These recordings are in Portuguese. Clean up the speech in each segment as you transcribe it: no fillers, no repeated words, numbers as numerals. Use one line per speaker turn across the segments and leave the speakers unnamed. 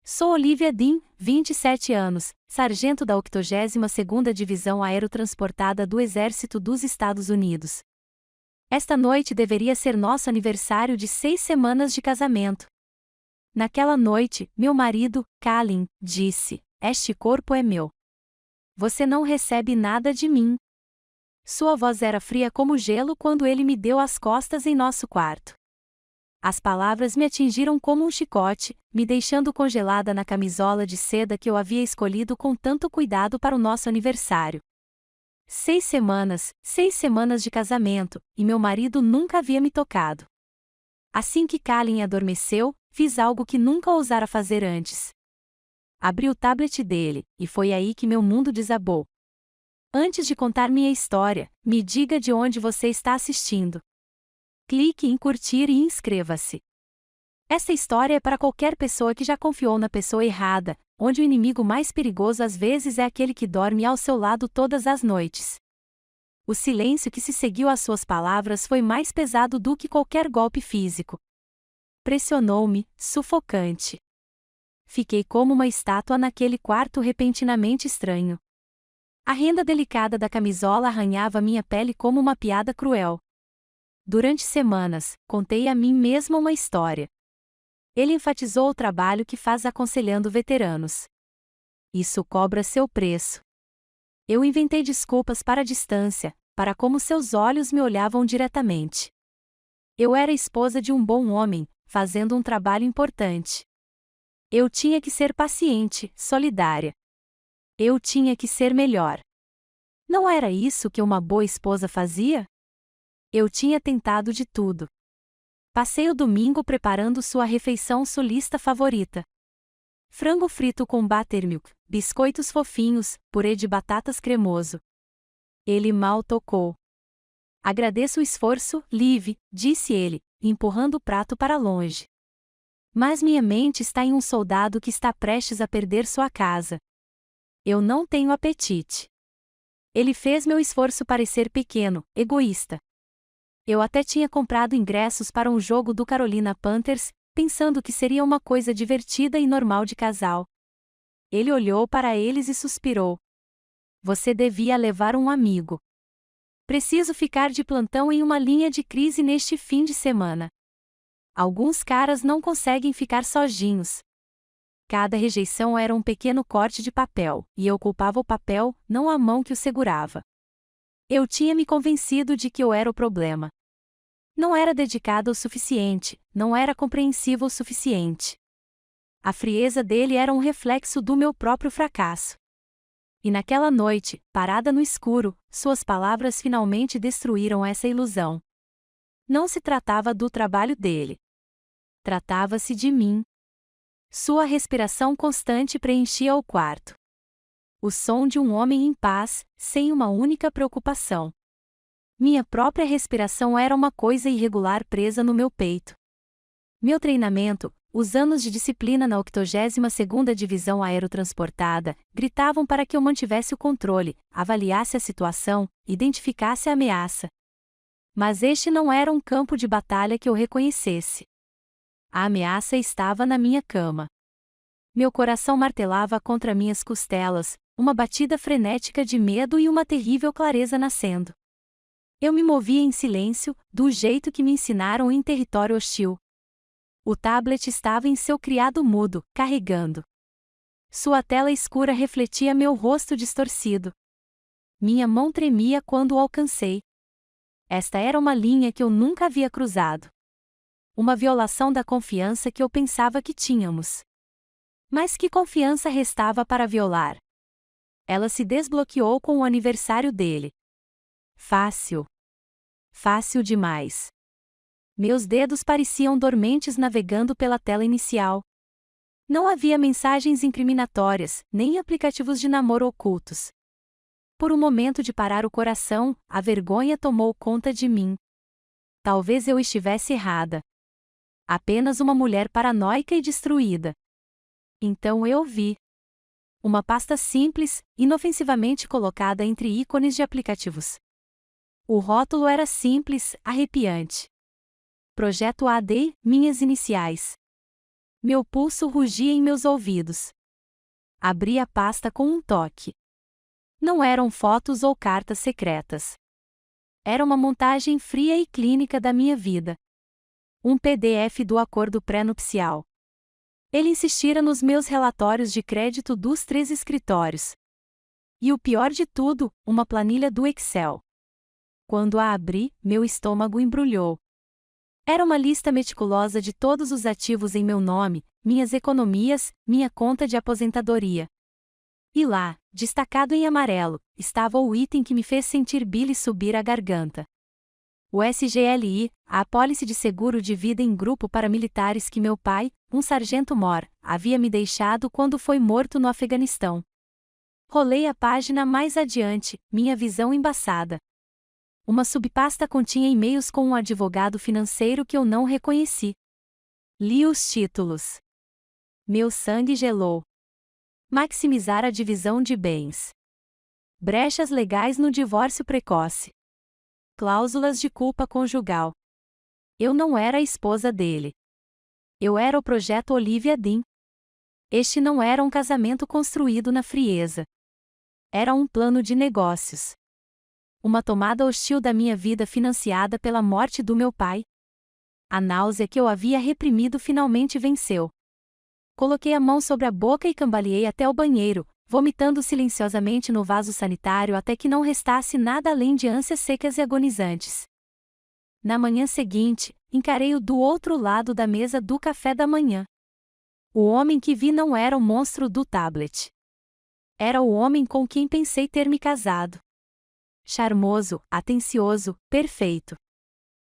Sou Olivia Dean, 27 anos, sargento da 82ª Divisão Aerotransportada do Exército dos Estados Unidos. Esta noite deveria ser nosso aniversário de 6 semanas de casamento. Naquela noite, meu marido, Calin, disse: "Este corpo é meu. Você não recebe nada de mim." Sua voz era fria como gelo quando ele me deu as costas em nosso quarto. As palavras me atingiram como um chicote, me deixando congelada na camisola de seda que eu havia escolhido com tanto cuidado para o nosso aniversário. 6 semanas de casamento, e meu marido nunca havia me tocado. Assim que Calin adormeceu, fiz algo que nunca ousara fazer antes. Abri o tablet dele, e foi aí que meu mundo desabou. Antes de contar minha história, me diga de onde você está assistindo. Clique em curtir e inscreva-se. Esta história é para qualquer pessoa que já confiou na pessoa errada, onde o inimigo mais perigoso às vezes é aquele que dorme ao seu lado todas as noites. O silêncio que se seguiu às suas palavras foi mais pesado do que qualquer golpe físico. Pressionou-me, sufocante. Fiquei como uma estátua naquele quarto repentinamente estranho. A renda delicada da camisola arranhava minha pele como uma piada cruel. Durante semanas, contei a mim mesma uma história. Ele enfatizou o trabalho que faz aconselhando veteranos. Isso cobra seu preço. Eu inventei desculpas para a distância, para como seus olhos me olhavam diretamente. Eu era esposa de um bom homem, fazendo um trabalho importante. Eu tinha que ser paciente, solidária. Eu tinha que ser melhor. Não era isso que uma boa esposa fazia? Eu tinha tentado de tudo. Passei o domingo preparando sua refeição sulista favorita. Frango frito com buttermilk, biscoitos fofinhos, purê de batatas cremoso. Ele mal tocou. "Agradeço o esforço, Liv", disse ele, empurrando o prato para longe. "Mas minha mente está em um soldado que está prestes a perder sua casa. Eu não tenho apetite." Ele fez meu esforço parecer pequeno, egoísta. Eu até tinha comprado ingressos para um jogo do Carolina Panthers, pensando que seria uma coisa divertida e normal de casal. Ele olhou para eles e suspirou. "Você devia levar um amigo. Preciso ficar de plantão em uma linha de crise neste fim de semana. Alguns caras não conseguem ficar sozinhos." Cada rejeição era um pequeno corte de papel, e eu culpava o papel, não a mão que o segurava. Eu tinha me convencido de que eu era o problema. Não era dedicado o suficiente, não era compreensivo o suficiente. A frieza dele era um reflexo do meu próprio fracasso. E naquela noite, parada no escuro, suas palavras finalmente destruíram essa ilusão. Não se tratava do trabalho dele. Tratava-se de mim. Sua respiração constante preenchia o quarto. O som de um homem em paz, sem uma única preocupação. Minha própria respiração era uma coisa irregular presa no meu peito. Meu treinamento, os anos de disciplina na 82ª Divisão Aerotransportada, gritavam para que eu mantivesse o controle, avaliasse a situação, identificasse a ameaça. Mas este não era um campo de batalha que eu reconhecesse. A ameaça estava na minha cama. Meu coração martelava contra minhas costelas, uma batida frenética de medo e uma terrível clareza nascendo. Eu me movia em silêncio, do jeito que me ensinaram em território hostil. O tablet estava em seu criado mudo, carregando. Sua tela escura refletia meu rosto distorcido. Minha mão tremia quando o alcancei. Esta era uma linha que eu nunca havia cruzado. Uma violação da confiança que eu pensava que tínhamos. Mas que confiança restava para violar? Ela se desbloqueou com o aniversário dele. Fácil. Fácil demais. Meus dedos pareciam dormentes navegando pela tela inicial. Não havia mensagens incriminatórias, nem aplicativos de namoro ocultos. Por um momento de parar o coração, a vergonha tomou conta de mim. Talvez eu estivesse errada. Apenas uma mulher paranoica e destruída. Então eu vi. Uma pasta simples, inofensivamente colocada entre ícones de aplicativos. O rótulo era simples, arrepiante. Projeto AD, minhas iniciais. Meu pulso rugia em meus ouvidos. Abri a pasta com um toque. Não eram fotos ou cartas secretas. Era uma montagem fria e clínica da minha vida. Um PDF do acordo pré-nupcial. Ele insistira nos meus relatórios de crédito dos 3 escritórios. E o pior de tudo, uma planilha do Excel. Quando a abri, meu estômago embrulhou. Era uma lista meticulosa de todos os ativos em meu nome, minhas economias, minha conta de aposentadoria. E lá, destacado em amarelo, estava o item que me fez sentir bile subir a garganta. O SGLI, a apólice de seguro de vida em grupo para militares que meu pai, um sargento-mor, havia me deixado quando foi morto no Afeganistão. Rolei a página mais adiante, minha visão embaçada. Uma subpasta continha e-mails com um advogado financeiro que eu não reconheci. Li os títulos. Meu sangue gelou. Maximizar a divisão de bens. Brechas legais no divórcio precoce. Cláusulas de culpa conjugal. Eu não era a esposa dele. Eu era o projeto Olivia Dean. Este não era um casamento construído na frieza. Era um plano de negócios. Uma tomada hostil da minha vida financiada pela morte do meu pai. A náusea que eu havia reprimido finalmente venceu. Coloquei a mão sobre a boca e cambaleei até o banheiro, vomitando silenciosamente no vaso sanitário até que não restasse nada além de ânsias secas e agonizantes. Na manhã seguinte, encarei-o do outro lado da mesa do café da manhã. O homem que vi não era o monstro do tablet. Era o homem com quem pensei ter me casado. Charmoso, atencioso, perfeito.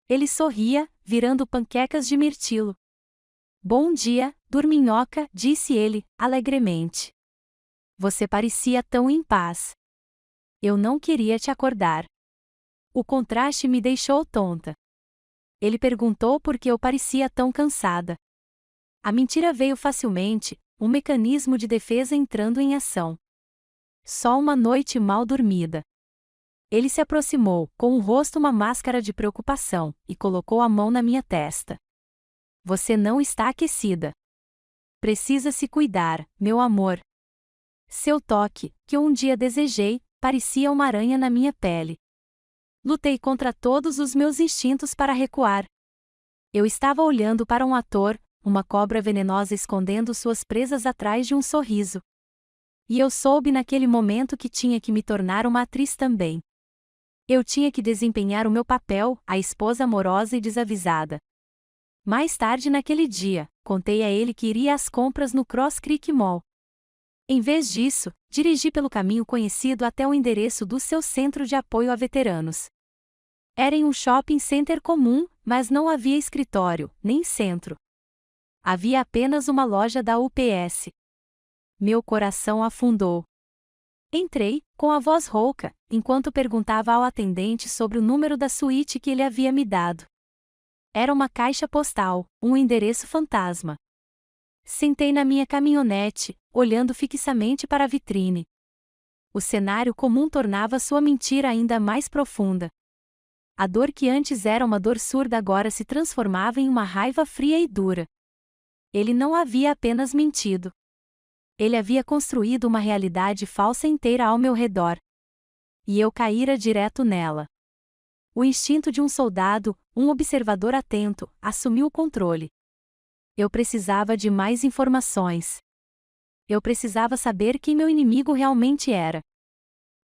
Ele sorria, virando panquecas de mirtilo. Bom dia, dorminhoca, disse ele, alegremente. Você parecia tão em paz. Eu não queria te acordar. O contraste me deixou tonta. Ele perguntou por que eu parecia tão cansada. A mentira veio facilmente, um mecanismo de defesa entrando em ação. Só uma noite mal dormida. Ele se aproximou, com o rosto uma máscara de preocupação, e colocou a mão na minha testa. Você não está aquecida. Precisa se cuidar, meu amor. Seu toque, que eu um dia desejei, parecia uma aranha na minha pele. Lutei contra todos os meus instintos para recuar. Eu estava olhando para um ator, uma cobra venenosa escondendo suas presas atrás de um sorriso. E eu soube naquele momento que tinha que me tornar uma atriz também. Eu tinha que desempenhar o meu papel, a esposa amorosa e desavisada. Mais tarde naquele dia, contei a ele que iria às compras no Cross Creek Mall. Em vez disso, dirigi pelo caminho conhecido até o endereço do seu centro de apoio a veteranos. Era em um shopping center comum, mas não havia escritório, nem centro. Havia apenas uma loja da UPS. Meu coração afundou. Entrei, com a voz rouca, enquanto perguntava ao atendente sobre o número da suíte que ele havia me dado. Era uma caixa postal, um endereço fantasma. Sentei na minha caminhonete, olhando fixamente para a vitrine. O cenário comum tornava sua mentira ainda mais profunda. A dor que antes era uma dor surda agora se transformava em uma raiva fria e dura. Ele não havia apenas mentido. Ele havia construído uma realidade falsa inteira ao meu redor. E eu caíra direto nela. O instinto de um soldado, um observador atento, assumiu o controle. Eu precisava de mais informações. Eu precisava saber quem meu inimigo realmente era.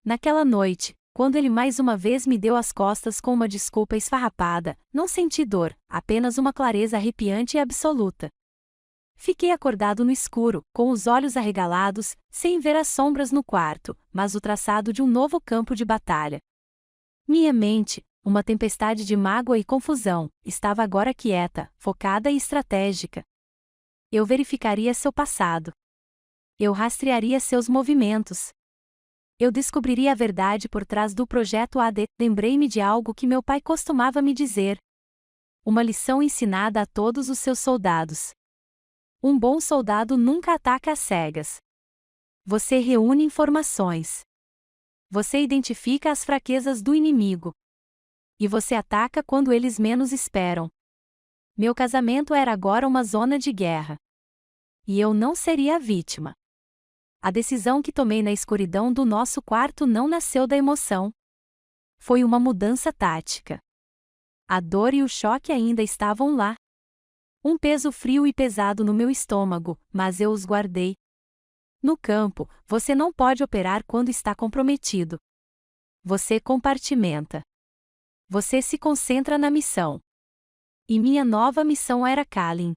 Naquela noite, quando ele mais uma vez me deu as costas com uma desculpa esfarrapada, não senti dor, apenas uma clareza arrepiante e absoluta. Fiquei acordado no escuro, com os olhos arregalados, sem ver as sombras no quarto, mas o traçado de um novo campo de batalha. Minha mente, uma tempestade de mágoa e confusão, estava agora quieta, focada e estratégica. Eu verificaria seu passado. Eu rastrearia seus movimentos. Eu descobriria a verdade por trás do projeto AD. Lembrei-me de algo que meu pai costumava me dizer. Uma lição ensinada a todos os seus soldados. Um bom soldado nunca ataca às cegas. Você reúne informações. Você identifica as fraquezas do inimigo. E você ataca quando eles menos esperam. Meu casamento era agora uma zona de guerra. e eu não seria a vítima. A decisão que tomei na escuridão do nosso quarto não nasceu da emoção. Foi uma mudança tática. A dor e o choque ainda estavam lá. Um peso frio e pesado no meu estômago, mas eu os guardei. No campo, você não pode operar quando está comprometido. Você compartimenta. Você se concentra na missão. E minha nova missão era Kalin.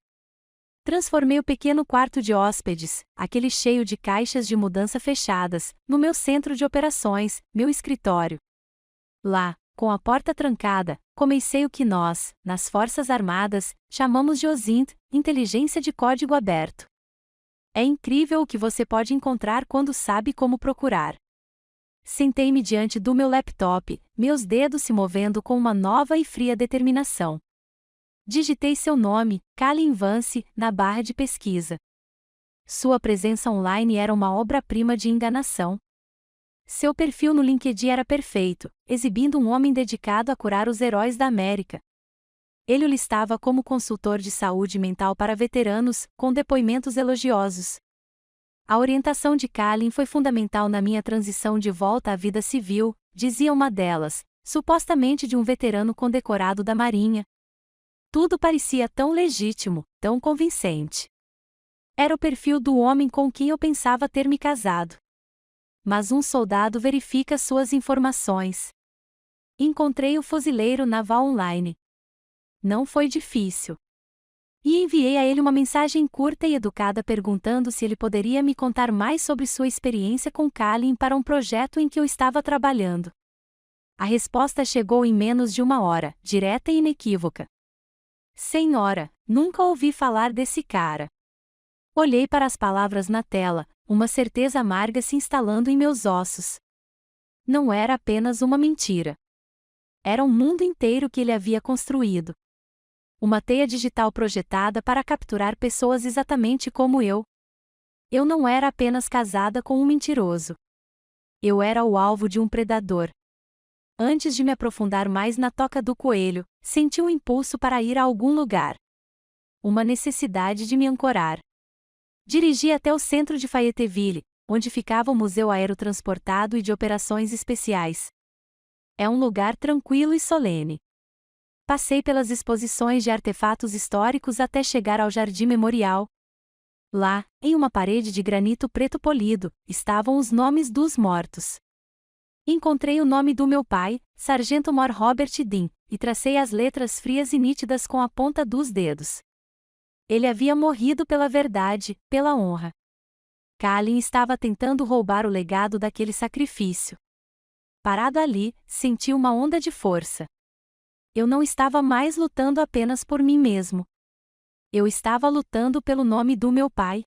Transformei o pequeno quarto de hóspedes, aquele cheio de caixas de mudança fechadas, no meu centro de operações, meu escritório. Lá, com a porta trancada, comecei o que nós, nas Forças Armadas, chamamos de OSINT, inteligência de código aberto. É incrível o que você pode encontrar quando sabe como procurar. Sentei-me diante do meu laptop, meus dedos se movendo com uma nova e fria determinação. Digitei seu nome, Kalin Vance, na barra de pesquisa. Sua presença online era uma obra-prima de enganação. Seu perfil no LinkedIn era perfeito, exibindo um homem dedicado a curar os heróis da América. Ele o listava como consultor de saúde mental para veteranos, com depoimentos elogiosos. A orientação de Kalin foi fundamental na minha transição de volta à vida civil, dizia uma delas, supostamente de um veterano condecorado da Marinha. Tudo parecia tão legítimo, tão convincente. Era o perfil do homem com quem eu pensava ter me casado. Mas um soldado verifica suas informações. Encontrei o fuzileiro naval online. Não foi difícil. E enviei a ele uma mensagem curta e educada perguntando se ele poderia me contar mais sobre sua experiência com Kalin para um projeto em que eu estava trabalhando. A resposta chegou em menos de uma hora, direta e inequívoca. Senhora, nunca ouvi falar desse cara. Olhei para as palavras na tela, uma certeza amarga se instalando em meus ossos. Não era apenas uma mentira. Era um mundo inteiro que ele havia construído. Uma teia digital projetada para capturar pessoas exatamente como eu. Eu não era apenas casada com um mentiroso. Eu era o alvo de um predador. Antes de me aprofundar mais na toca do coelho, senti um impulso para ir a algum lugar. Uma necessidade de me ancorar. Dirigi até o centro de Fayetteville, onde ficava o Museu Aerotransportado e de Operações Especiais. É um lugar tranquilo e solene. Passei pelas exposições de artefatos históricos até chegar ao Jardim Memorial. Lá, em uma parede de granito preto polido, estavam os nomes dos mortos. Encontrei o nome do meu pai, Sargento Mor Robert Dean, e tracei as letras frias e nítidas com a ponta dos dedos. Ele havia morrido pela verdade, pela honra. Kalin estava tentando roubar o legado daquele sacrifício. Parado ali, senti uma onda de força. Eu não estava mais lutando apenas por mim mesmo. Eu estava lutando pelo nome do meu pai.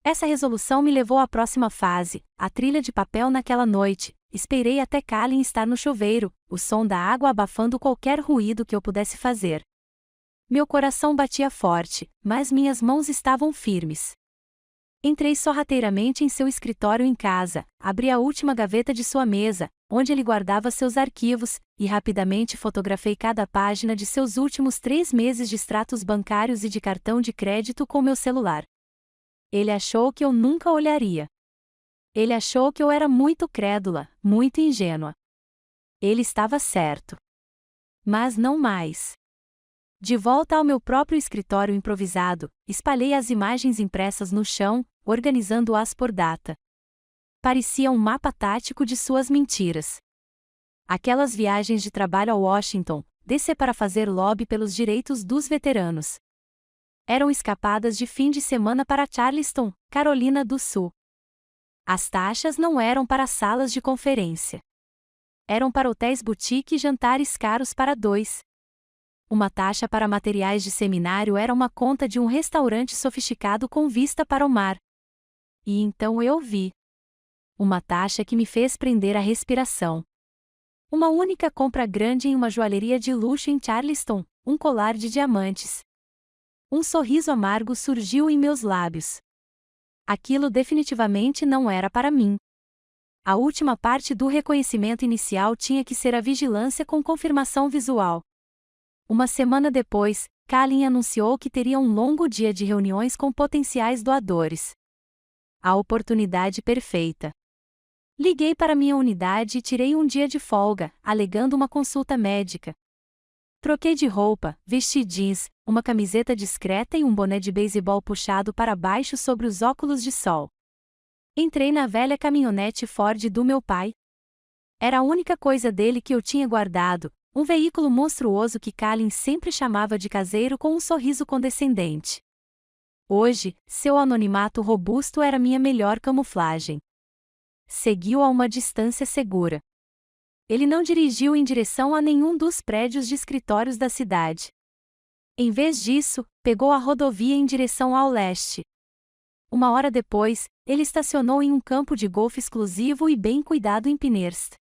Essa resolução me levou à próxima fase, a trilha de papel naquela noite. Esperei até Kalin estar no chuveiro, o som da água abafando qualquer ruído que eu pudesse fazer. Meu coração batia forte, mas minhas mãos estavam firmes. Entrei sorrateiramente em seu escritório em casa, abri a última gaveta de sua mesa, onde ele guardava seus arquivos, e rapidamente fotografei cada página de seus últimos 3 meses de extratos bancários e de cartão de crédito com meu celular. Ele achou que eu nunca olharia. Ele achou que eu era muito crédula, muito ingênua. Ele estava certo. Mas não mais. De volta ao meu próprio escritório improvisado, espalhei as imagens impressas no chão, organizando-as por data. Parecia um mapa tático de suas mentiras. Aquelas viagens de trabalho a Washington, descer para fazer lobby pelos direitos dos veteranos. Eram escapadas de fim de semana para Charleston, Carolina do Sul. As taxas não eram para salas de conferência. Eram para hotéis boutique e jantares caros para 2. Uma taxa para materiais de seminário era uma conta de um restaurante sofisticado com vista para o mar. E então eu vi. Uma taxa que me fez prender a respiração. Uma única compra grande em uma joalheria de luxo em Charleston, um colar de diamantes. Um sorriso amargo surgiu em meus lábios. Aquilo definitivamente não era para mim. A última parte do reconhecimento inicial tinha que ser a vigilância com confirmação visual. Uma semana depois, Kalin anunciou que teria um longo dia de reuniões com potenciais doadores. A oportunidade perfeita. Liguei para minha unidade e tirei um dia de folga, alegando uma consulta médica. Troquei de roupa, vesti jeans, uma camiseta discreta e um boné de beisebol puxado para baixo sobre os óculos de sol. Entrei na velha caminhonete Ford do meu pai. Era a única coisa dele que eu tinha guardado, um veículo monstruoso que Kalin sempre chamava de caseiro com um sorriso condescendente. Hoje, seu anonimato robusto era minha melhor camuflagem. Seguiu a uma distância segura. Ele não dirigiu em direção a nenhum dos prédios de escritórios da cidade. Em vez disso, pegou a rodovia em direção ao leste. Uma hora depois, ele estacionou em um campo de golfe exclusivo e bem cuidado em Pinehurst.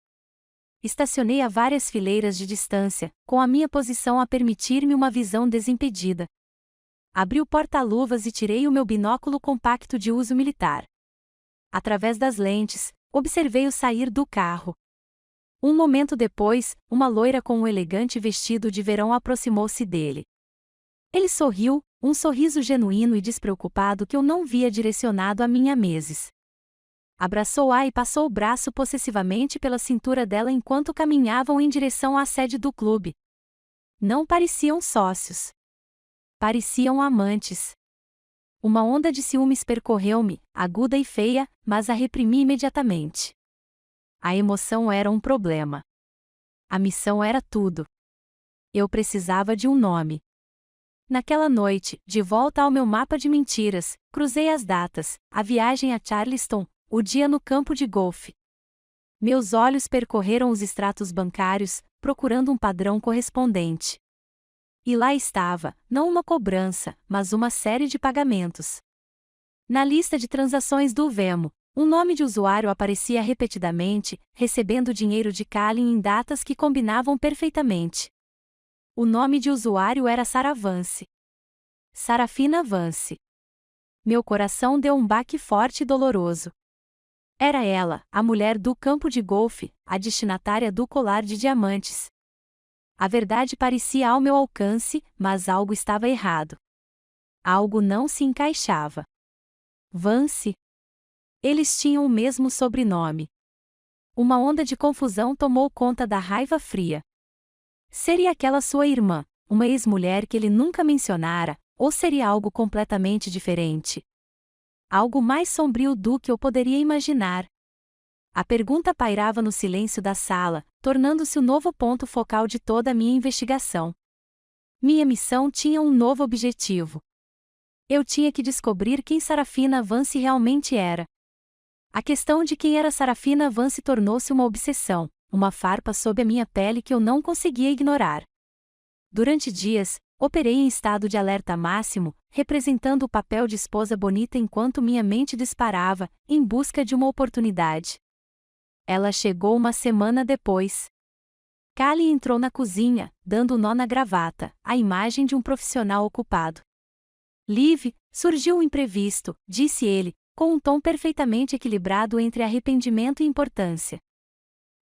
Estacionei a várias fileiras de distância, com a minha posição a permitir-me uma visão desimpedida. Abri o porta-luvas e tirei o meu binóculo compacto de uso militar. Através das lentes, observei-o sair do carro. Um momento depois, uma loira com um elegante vestido de verão aproximou-se dele. Ele sorriu, um sorriso genuíno e despreocupado que eu não via direcionado a mim há meses. Abraçou-a e passou o braço possessivamente pela cintura dela enquanto caminhavam em direção à sede do clube. Não pareciam sócios. Pareciam amantes. Uma onda de ciúmes percorreu-me, aguda e feia, mas a reprimi imediatamente. A emoção era um problema. A missão era tudo. Eu precisava de um nome. Naquela noite, de volta ao meu mapa de mentiras, cruzei as datas, a viagem a Charleston, o dia no campo de golfe. Meus olhos percorreram os extratos bancários, procurando um padrão correspondente. E lá estava, não uma cobrança, mas uma série de pagamentos. Na lista de transações do Venmo, um nome de usuário aparecia repetidamente, recebendo dinheiro de Kalin em datas que combinavam perfeitamente. O nome de usuário era Sarah Vance. Sarafina Vance. Meu coração deu um baque forte e doloroso. Era ela, a mulher do campo de golfe, a destinatária do colar de diamantes. A verdade parecia ao meu alcance, mas algo estava errado. Algo não se encaixava. Vance. Eles tinham o mesmo sobrenome. Uma onda de confusão tomou conta da raiva fria. Seria aquela sua irmã, uma ex-mulher que ele nunca mencionara, ou seria algo completamente diferente? Algo mais sombrio do que eu poderia imaginar. A pergunta pairava no silêncio da sala, tornando-se o novo ponto focal de toda a minha investigação. Minha missão tinha um novo objetivo. Eu tinha que descobrir quem Sarafina Vance realmente era. A questão de quem era Sarafina Vance tornou-se uma obsessão, uma farpa sob a minha pele que eu não conseguia ignorar. Durante dias, operei em estado de alerta máximo, representando o papel de esposa bonita enquanto minha mente disparava, em busca de uma oportunidade. Ela chegou uma semana depois. Kalin entrou na cozinha, dando nó na gravata, a imagem de um profissional ocupado. Liv, surgiu um imprevisto, disse ele, com um tom perfeitamente equilibrado entre arrependimento e importância.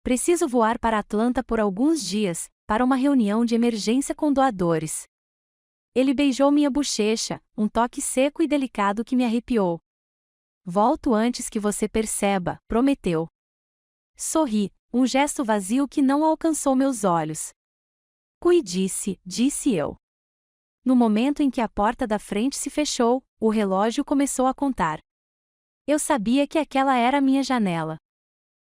Preciso voar para Atlanta por alguns dias, para uma reunião de emergência com doadores. Ele beijou minha bochecha, um toque seco e delicado que me arrepiou. Volto antes que você perceba, prometeu. Sorri, um gesto vazio que não alcançou meus olhos. Cuide-se, disse eu. No momento em que a porta da frente se fechou, o relógio começou a contar. Eu sabia que aquela era a minha janela.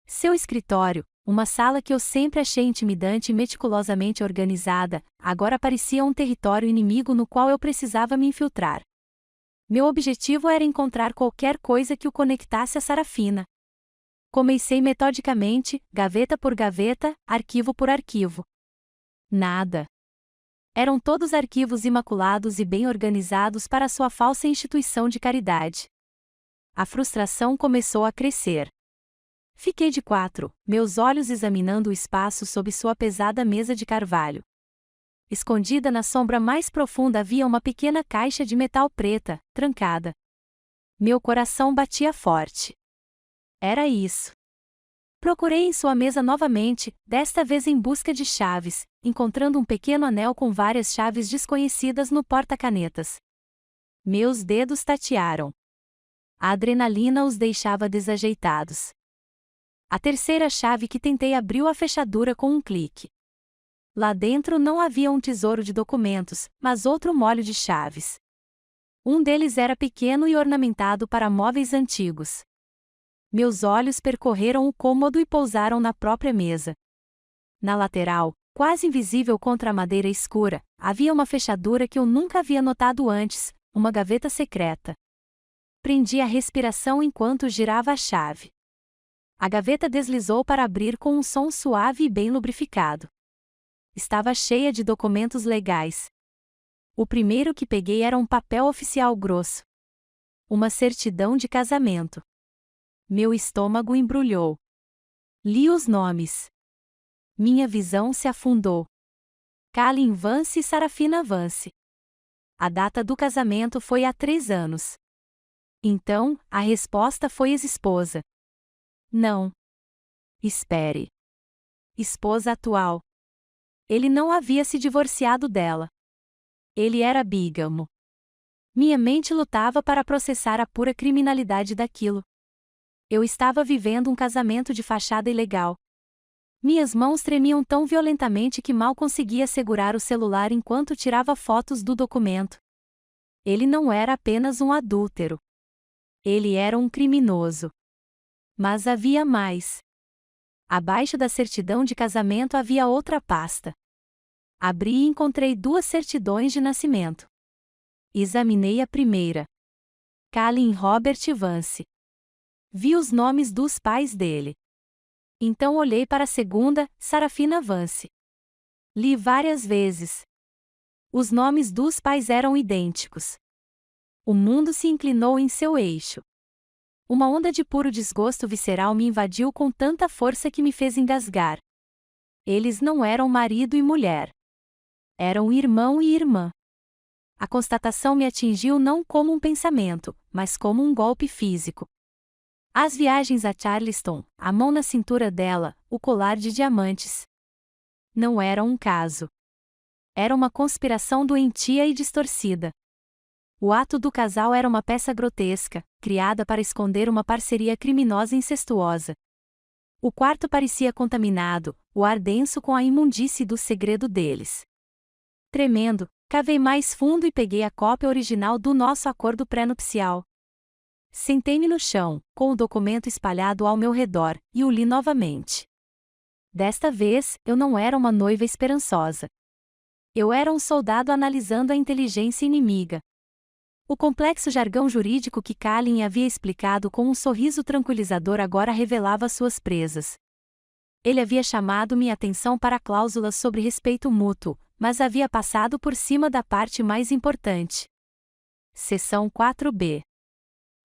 Seu escritório, uma sala que eu sempre achei intimidante e meticulosamente organizada, agora parecia um território inimigo no qual eu precisava me infiltrar. Meu objetivo era encontrar qualquer coisa que o conectasse a Sarafina. Comecei metodicamente, gaveta por gaveta, arquivo por arquivo. Nada. Eram todos arquivos imaculados e bem organizados para sua falsa instituição de caridade. A frustração começou a crescer. Fiquei de quatro, meus olhos examinando o espaço sob sua pesada mesa de carvalho. Escondida na sombra mais profunda havia uma pequena caixa de metal preta, trancada. Meu coração batia forte. Era isso. Procurei em sua mesa novamente, desta vez em busca de chaves, encontrando um pequeno anel com várias chaves desconhecidas no porta-canetas. Meus dedos tatearam. A adrenalina os deixava desajeitados. A terceira chave que tentei abriu a fechadura com um clique. Lá dentro não havia um tesouro de documentos, mas outro molho de chaves. Um deles era pequeno e ornamentado para móveis antigos. Meus olhos percorreram o cômodo e pousaram na própria mesa. Na lateral, quase invisível contra a madeira escura, havia uma fechadura que eu nunca havia notado antes, uma gaveta secreta. Prendi a respiração enquanto girava a chave. A gaveta deslizou para abrir com um som suave e bem lubrificado. Estava cheia de documentos legais. O primeiro que peguei era um papel oficial grosso. Uma certidão de casamento. Meu estômago embrulhou. Li os nomes. Minha visão se afundou. Kalin Vance e Sarafina Vance. A data do casamento foi há 3 anos. Então, a resposta foi ex-esposa. Não. Espere. Esposa atual. Ele não havia se divorciado dela. Ele era bígamo. Minha mente lutava para processar a pura criminalidade daquilo. Eu estava vivendo um casamento de fachada ilegal. Minhas mãos tremiam tão violentamente que mal conseguia segurar o celular enquanto tirava fotos do documento. Ele não era apenas um adúltero. Ele era um criminoso. Mas havia mais. Abaixo da certidão de casamento havia outra pasta. Abri e encontrei 2 certidões de nascimento. Examinei a primeira. Kalin Robert Vance. Vi os nomes dos pais dele. Então olhei para a segunda, Sarafina Vance. Li várias vezes. Os nomes dos pais eram idênticos. O mundo se inclinou em seu eixo. Uma onda de puro desgosto visceral me invadiu com tanta força que me fez engasgar. Eles não eram marido e mulher. Eram irmão e irmã. A constatação me atingiu não como um pensamento, mas como um golpe físico. As viagens a Charleston, a mão na cintura dela, o colar de diamantes. Não era um caso. Era uma conspiração doentia e distorcida. O ato do casal era uma peça grotesca, criada para esconder uma parceria criminosa e incestuosa. O quarto parecia contaminado, o ar denso com a imundície do segredo deles. Tremendo, cavei mais fundo e peguei a cópia original do nosso acordo pré-nupcial. Sentei-me no chão, com o documento espalhado ao meu redor, e o li novamente. Desta vez, eu não era uma noiva esperançosa. Eu era um soldado analisando a inteligência inimiga. O complexo jargão jurídico que Kalin havia explicado com um sorriso tranquilizador agora revelava suas presas. Ele havia chamado minha atenção para cláusulas sobre respeito mútuo, mas havia passado por cima da parte mais importante. Seção 4b.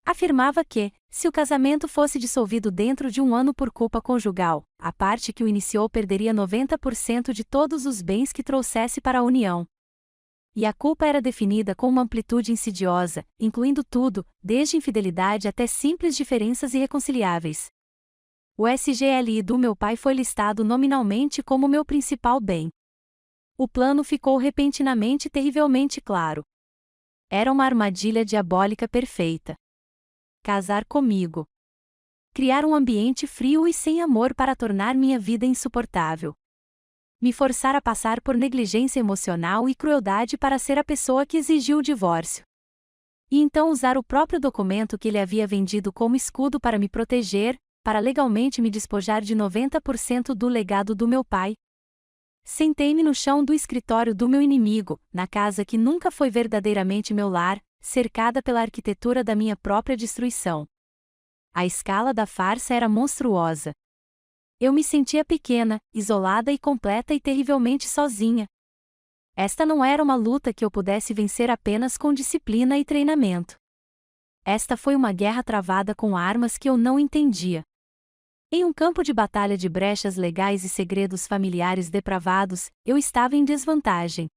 Afirmava que, se o casamento fosse dissolvido dentro de 1 ano por culpa conjugal, a parte que o iniciou perderia 90% de todos os bens que trouxesse para a união. E a culpa era definida com uma amplitude insidiosa, incluindo tudo, desde infidelidade até simples diferenças irreconciliáveis. O SGLI do meu pai foi listado nominalmente como meu principal bem. O plano ficou repentinamente terrivelmente claro. Era uma armadilha diabólica perfeita. Casar comigo. Criar um ambiente frio e sem amor para tornar minha vida insuportável. Me forçar a passar por negligência emocional e crueldade para ser a pessoa que exigiu o divórcio. E então usar o próprio documento que ele havia vendido como escudo para me proteger, para legalmente me despojar de 90% do legado do meu pai. Sentei-me no chão do escritório do meu inimigo, na casa que nunca foi verdadeiramente meu lar, cercada pela arquitetura da minha própria destruição. A escala da farsa era monstruosa. Eu me sentia pequena, isolada e completa e terrivelmente sozinha. Esta não era uma luta que eu pudesse vencer apenas com disciplina e treinamento. Esta foi uma guerra travada com armas que eu não entendia. Em um campo de batalha de brechas legais e segredos familiares depravados, eu estava em desvantagem.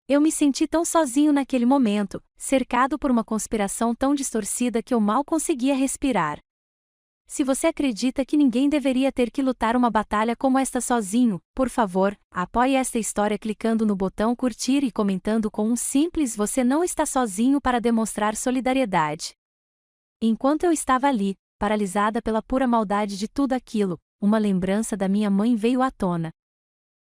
Eu me senti tão sozinho naquele momento, cercado por uma conspiração tão distorcida que eu mal conseguia respirar. Se você acredita que ninguém deveria ter que lutar uma batalha como esta sozinho, por favor, apoie esta história clicando no botão curtir e comentando com um simples "Você não está sozinho" para demonstrar solidariedade. Enquanto eu estava ali, paralisada pela pura maldade de tudo aquilo, uma lembrança da minha mãe veio à tona.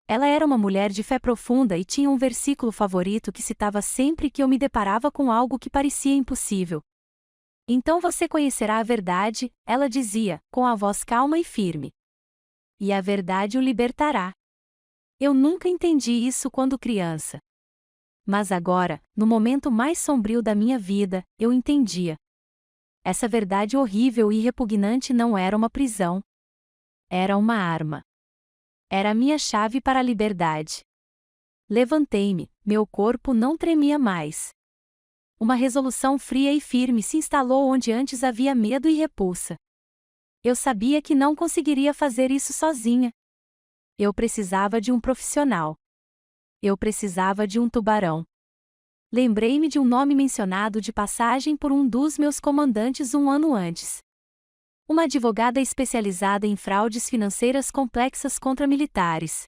Ela era uma mulher de fé profunda e tinha um versículo favorito que citava sempre que eu me deparava com algo que parecia impossível. "Então você conhecerá a verdade", ela dizia, com a voz calma e firme. "E a verdade o libertará." Eu nunca entendi isso quando criança. Mas agora, no momento mais sombrio da minha vida, eu entendia. Essa verdade horrível e repugnante não era uma prisão. Era uma arma. Era a minha chave para a liberdade. Levantei-me, meu corpo não tremia mais. Uma resolução fria e firme se instalou onde antes havia medo e repulsa. Eu sabia que não conseguiria fazer isso sozinha. Eu precisava de um profissional. Eu precisava de um tubarão. Lembrei-me de um nome mencionado de passagem por um dos meus comandantes um ano antes. Uma advogada especializada em fraudes financeiras complexas contra militares.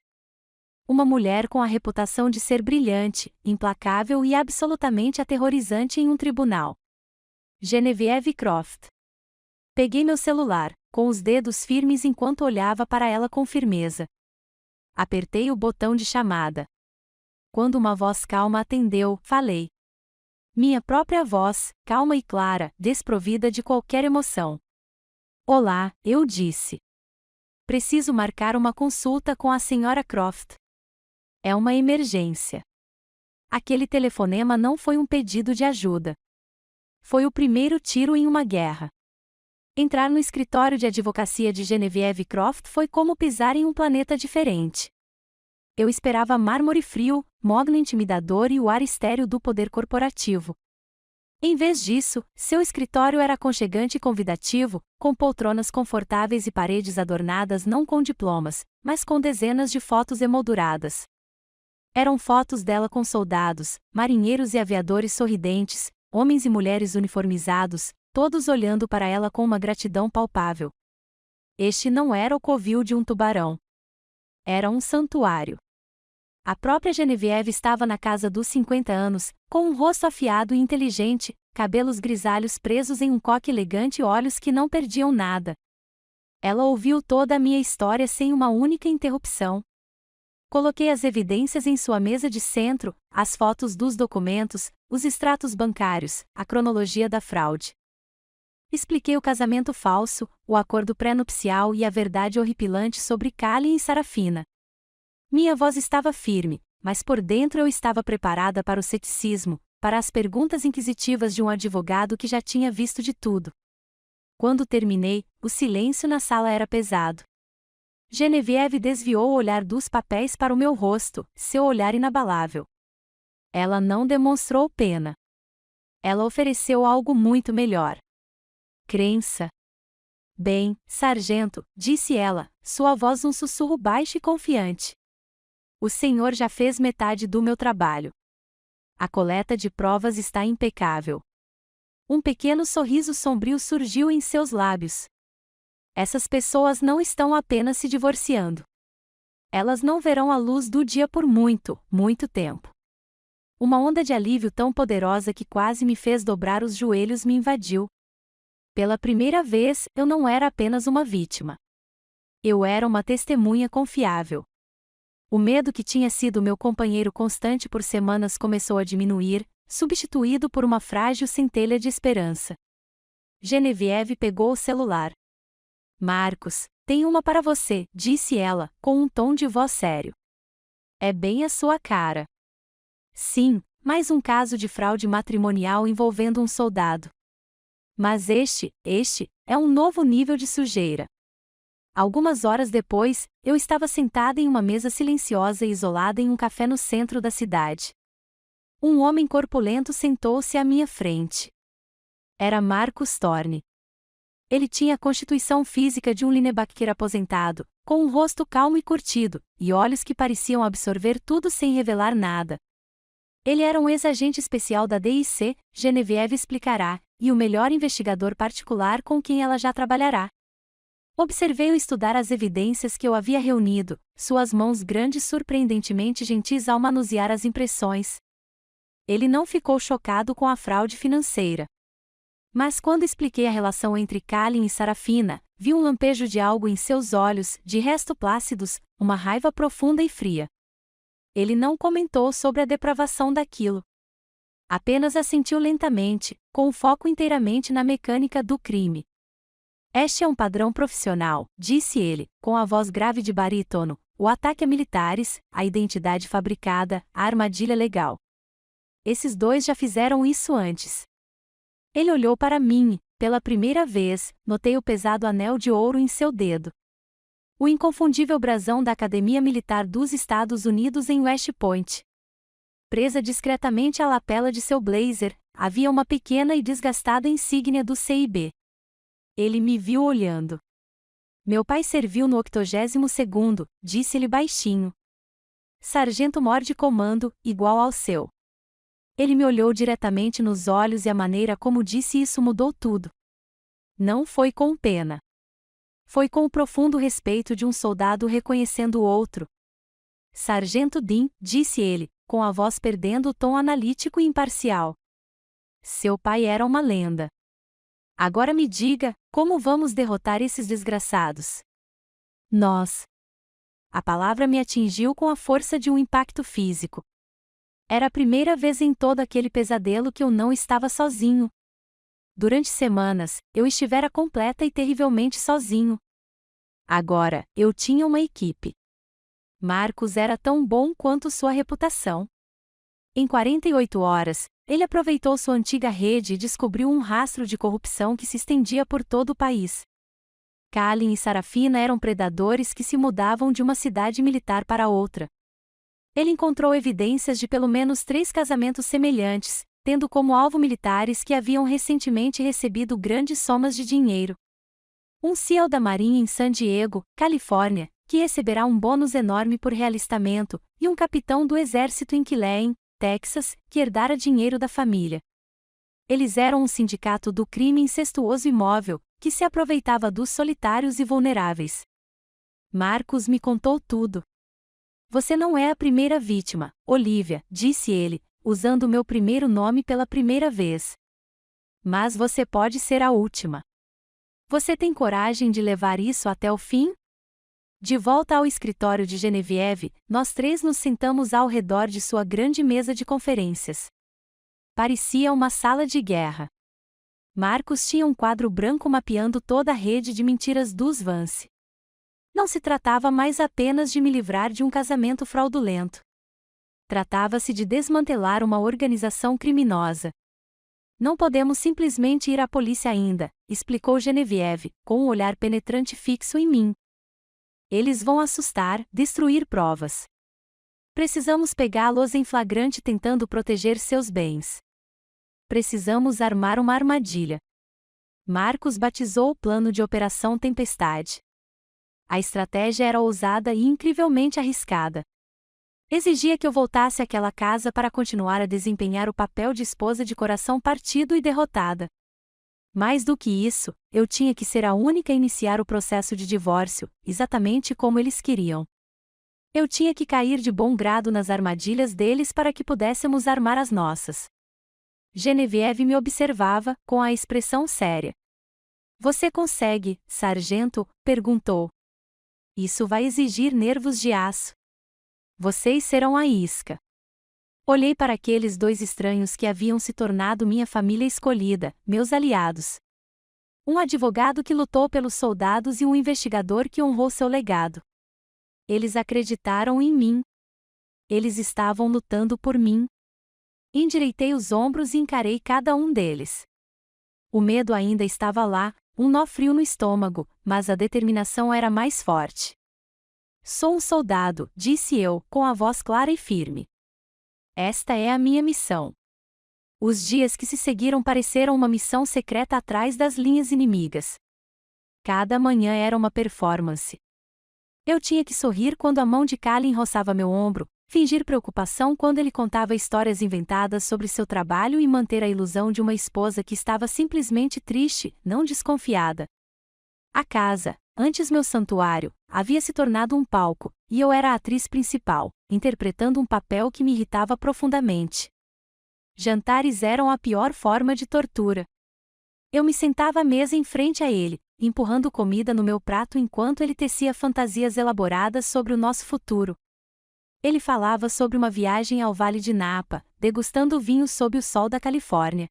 Uma mulher com a reputação de ser brilhante, implacável e absolutamente aterrorizante em um tribunal. Genevieve Croft. Peguei meu celular, com os dedos firmes enquanto olhava para ela com firmeza. Apertei o botão de chamada. Quando uma voz calma atendeu, falei. Minha própria voz, calma e clara, desprovida de qualquer emoção. "Olá", eu disse. "Preciso marcar uma consulta com a Sra. Croft. É uma emergência." Aquele telefonema não foi um pedido de ajuda. Foi o primeiro tiro em uma guerra. Entrar no escritório de advocacia de Genevieve Croft foi como pisar em um planeta diferente. Eu esperava mármore frio, mogno intimidador e o ar estéril do poder corporativo. Em vez disso, seu escritório era aconchegante e convidativo, com poltronas confortáveis e paredes adornadas não com diplomas, mas com dezenas de fotos emolduradas. Eram fotos dela com soldados, marinheiros e aviadores sorridentes, homens e mulheres uniformizados, todos olhando para ela com uma gratidão palpável. Este não era o covil de um tubarão. Era um santuário. A própria Genevieve estava na casa dos 50 anos, com um rosto afiado e inteligente, cabelos grisalhos presos em um coque elegante e olhos que não perdiam nada. Ela ouviu toda a minha história sem uma única interrupção. Coloquei as evidências em sua mesa de centro, as fotos dos documentos, os extratos bancários, a cronologia da fraude. Expliquei o casamento falso, o acordo pré-nupcial e a verdade horripilante sobre Callie e Sarafina. Minha voz estava firme, mas por dentro eu estava preparada para o ceticismo, para as perguntas inquisitivas de um advogado que já tinha visto de tudo. Quando terminei, o silêncio na sala era pesado. Genevieve desviou o olhar dos papéis para o meu rosto, seu olhar inabalável. Ela não demonstrou pena. Ela ofereceu algo muito melhor. Crença. "Bem, sargento", disse ela, sua voz um sussurro baixo e confiante. "O senhor já fez metade do meu trabalho. A coleta de provas está impecável." Um pequeno sorriso sombrio surgiu em seus lábios. Essas pessoas não estão apenas se divorciando. Elas não verão a luz do dia por muito, muito tempo. Uma onda de alívio tão poderosa que quase me fez dobrar os joelhos me invadiu. Pela primeira vez, eu não era apenas uma vítima. Eu era uma testemunha confiável. O medo que tinha sido meu companheiro constante por semanas começou a diminuir, substituído por uma frágil centelha de esperança. Genevieve pegou o celular. "Marcos, tenho uma para você", disse ela, com um tom de voz sério. "É bem a sua cara." "Sim, mais um caso de fraude matrimonial envolvendo um soldado. Mas este é um novo nível de sujeira." Algumas horas depois, eu estava sentada em uma mesa silenciosa e isolada em um café no centro da cidade. Um homem corpulento sentou-se à minha frente. Era Marcus Thorne. Ele tinha a constituição física de um linebacker aposentado, com um rosto calmo e curtido, e olhos que pareciam absorver tudo sem revelar nada. Ele era um ex-agente especial da DIC, Genevieve explicará, e o melhor investigador particular com quem ela já trabalhará. Observei-o estudar as evidências que eu havia reunido, suas mãos grandes surpreendentemente gentis ao manusear as impressões. Ele não ficou chocado com a fraude financeira. Mas quando expliquei a relação entre Kalin e Sarafina, vi um lampejo de algo em seus olhos, de resto plácidos, uma raiva profunda e fria. Ele não comentou sobre a depravação daquilo. Apenas assentiu lentamente, com o foco inteiramente na mecânica do crime. Este é um padrão profissional, disse ele, com a voz grave de barítono, o ataque a militares, a identidade fabricada, a armadilha legal. Esses dois já fizeram isso antes. Ele olhou para mim, pela primeira vez, notei o pesado anel de ouro em seu dedo. O inconfundível brasão da Academia Militar dos Estados Unidos em West Point. Presa discretamente à lapela de seu blazer, havia uma pequena e desgastada insígnia do CIB. Ele me viu olhando. Meu pai serviu no 82º, disse-lhe baixinho. Sargento-mor de comando, igual ao seu. Ele me olhou diretamente nos olhos e a maneira como disse isso mudou tudo. Não foi com pena. Foi com o profundo respeito de um soldado reconhecendo o outro. Sargento Dean, disse ele, com a voz perdendo o tom analítico e imparcial. Seu pai era uma lenda. Agora me diga, como vamos derrotar esses desgraçados? Nós. A palavra me atingiu com a força de um impacto físico. Era a primeira vez em todo aquele pesadelo que eu não estava sozinho. Durante semanas, eu estivera completa e terrivelmente sozinho. Agora, eu tinha uma equipe. Marcos era tão bom quanto sua reputação. Em 48 horas, ele aproveitou sua antiga rede e descobriu um rastro de corrupção que se estendia por todo o país. Kalin e Sarafina eram predadores que se mudavam de uma cidade militar para outra. Ele encontrou evidências de pelo menos 3 casamentos semelhantes, tendo como alvo militares que haviam recentemente recebido grandes somas de dinheiro. Um SEAL da Marinha em San Diego, Califórnia, que receberá um bônus enorme por realistamento, e um capitão do exército em Killeen, Texas, que herdara dinheiro da família. Eles eram um sindicato do crime incestuoso e móvel, que se aproveitava dos solitários e vulneráveis. Marcos me contou tudo. Você não é a primeira vítima, Olivia, disse ele, usando meu primeiro nome pela primeira vez. Mas você pode ser a última. Você tem coragem de levar isso até o fim? De volta ao escritório de Genevieve, nós 3 nos sentamos ao redor de sua grande mesa de conferências. Parecia uma sala de guerra. Marcos tinha um quadro branco mapeando toda a rede de mentiras dos Vance. Não se tratava mais apenas de me livrar de um casamento fraudulento. Tratava-se de desmantelar uma organização criminosa. Não podemos simplesmente ir à polícia ainda, explicou Genevieve, com um olhar penetrante fixo em mim. Eles vão assustar, destruir provas. Precisamos pegá-los em flagrante tentando proteger seus bens. Precisamos armar uma armadilha. Marcos batizou o plano de Operação Tempestade. A estratégia era ousada e incrivelmente arriscada. Exigia que eu voltasse àquela casa para continuar a desempenhar o papel de esposa de coração partido e derrotada. Mais do que isso, eu tinha que ser a única a iniciar o processo de divórcio, exatamente como eles queriam. Eu tinha que cair de bom grado nas armadilhas deles para que pudéssemos armar as nossas. Genevieve me observava, com a expressão séria. Você consegue, sargento? Perguntou. Isso vai exigir nervos de aço. Vocês serão a isca. Olhei para aqueles 2 estranhos que haviam se tornado minha família escolhida, meus aliados. Um advogado que lutou pelos soldados e um investigador que honrou seu legado. Eles acreditaram em mim. Eles estavam lutando por mim. Endireitei os ombros e encarei cada um deles. O medo ainda estava lá, um nó frio no estômago, mas a determinação era mais forte. Sou um soldado, disse eu, com a voz clara e firme. Esta é a minha missão. Os dias que se seguiram pareceram uma missão secreta atrás das linhas inimigas. Cada manhã era uma performance. Eu tinha que sorrir quando a mão de Kalin roçava meu ombro, fingir preocupação quando ele contava histórias inventadas sobre seu trabalho e manter a ilusão de uma esposa que estava simplesmente triste, não desconfiada. A casa, Antes meu santuário havia se tornado um palco, e eu era a atriz principal, interpretando um papel que me irritava profundamente. Jantares eram a pior forma de tortura. Eu me sentava à mesa em frente a ele, empurrando comida no meu prato enquanto ele tecia fantasias elaboradas sobre o nosso futuro. Ele falava sobre uma viagem ao Vale de Napa, degustando vinho sob o sol da Califórnia.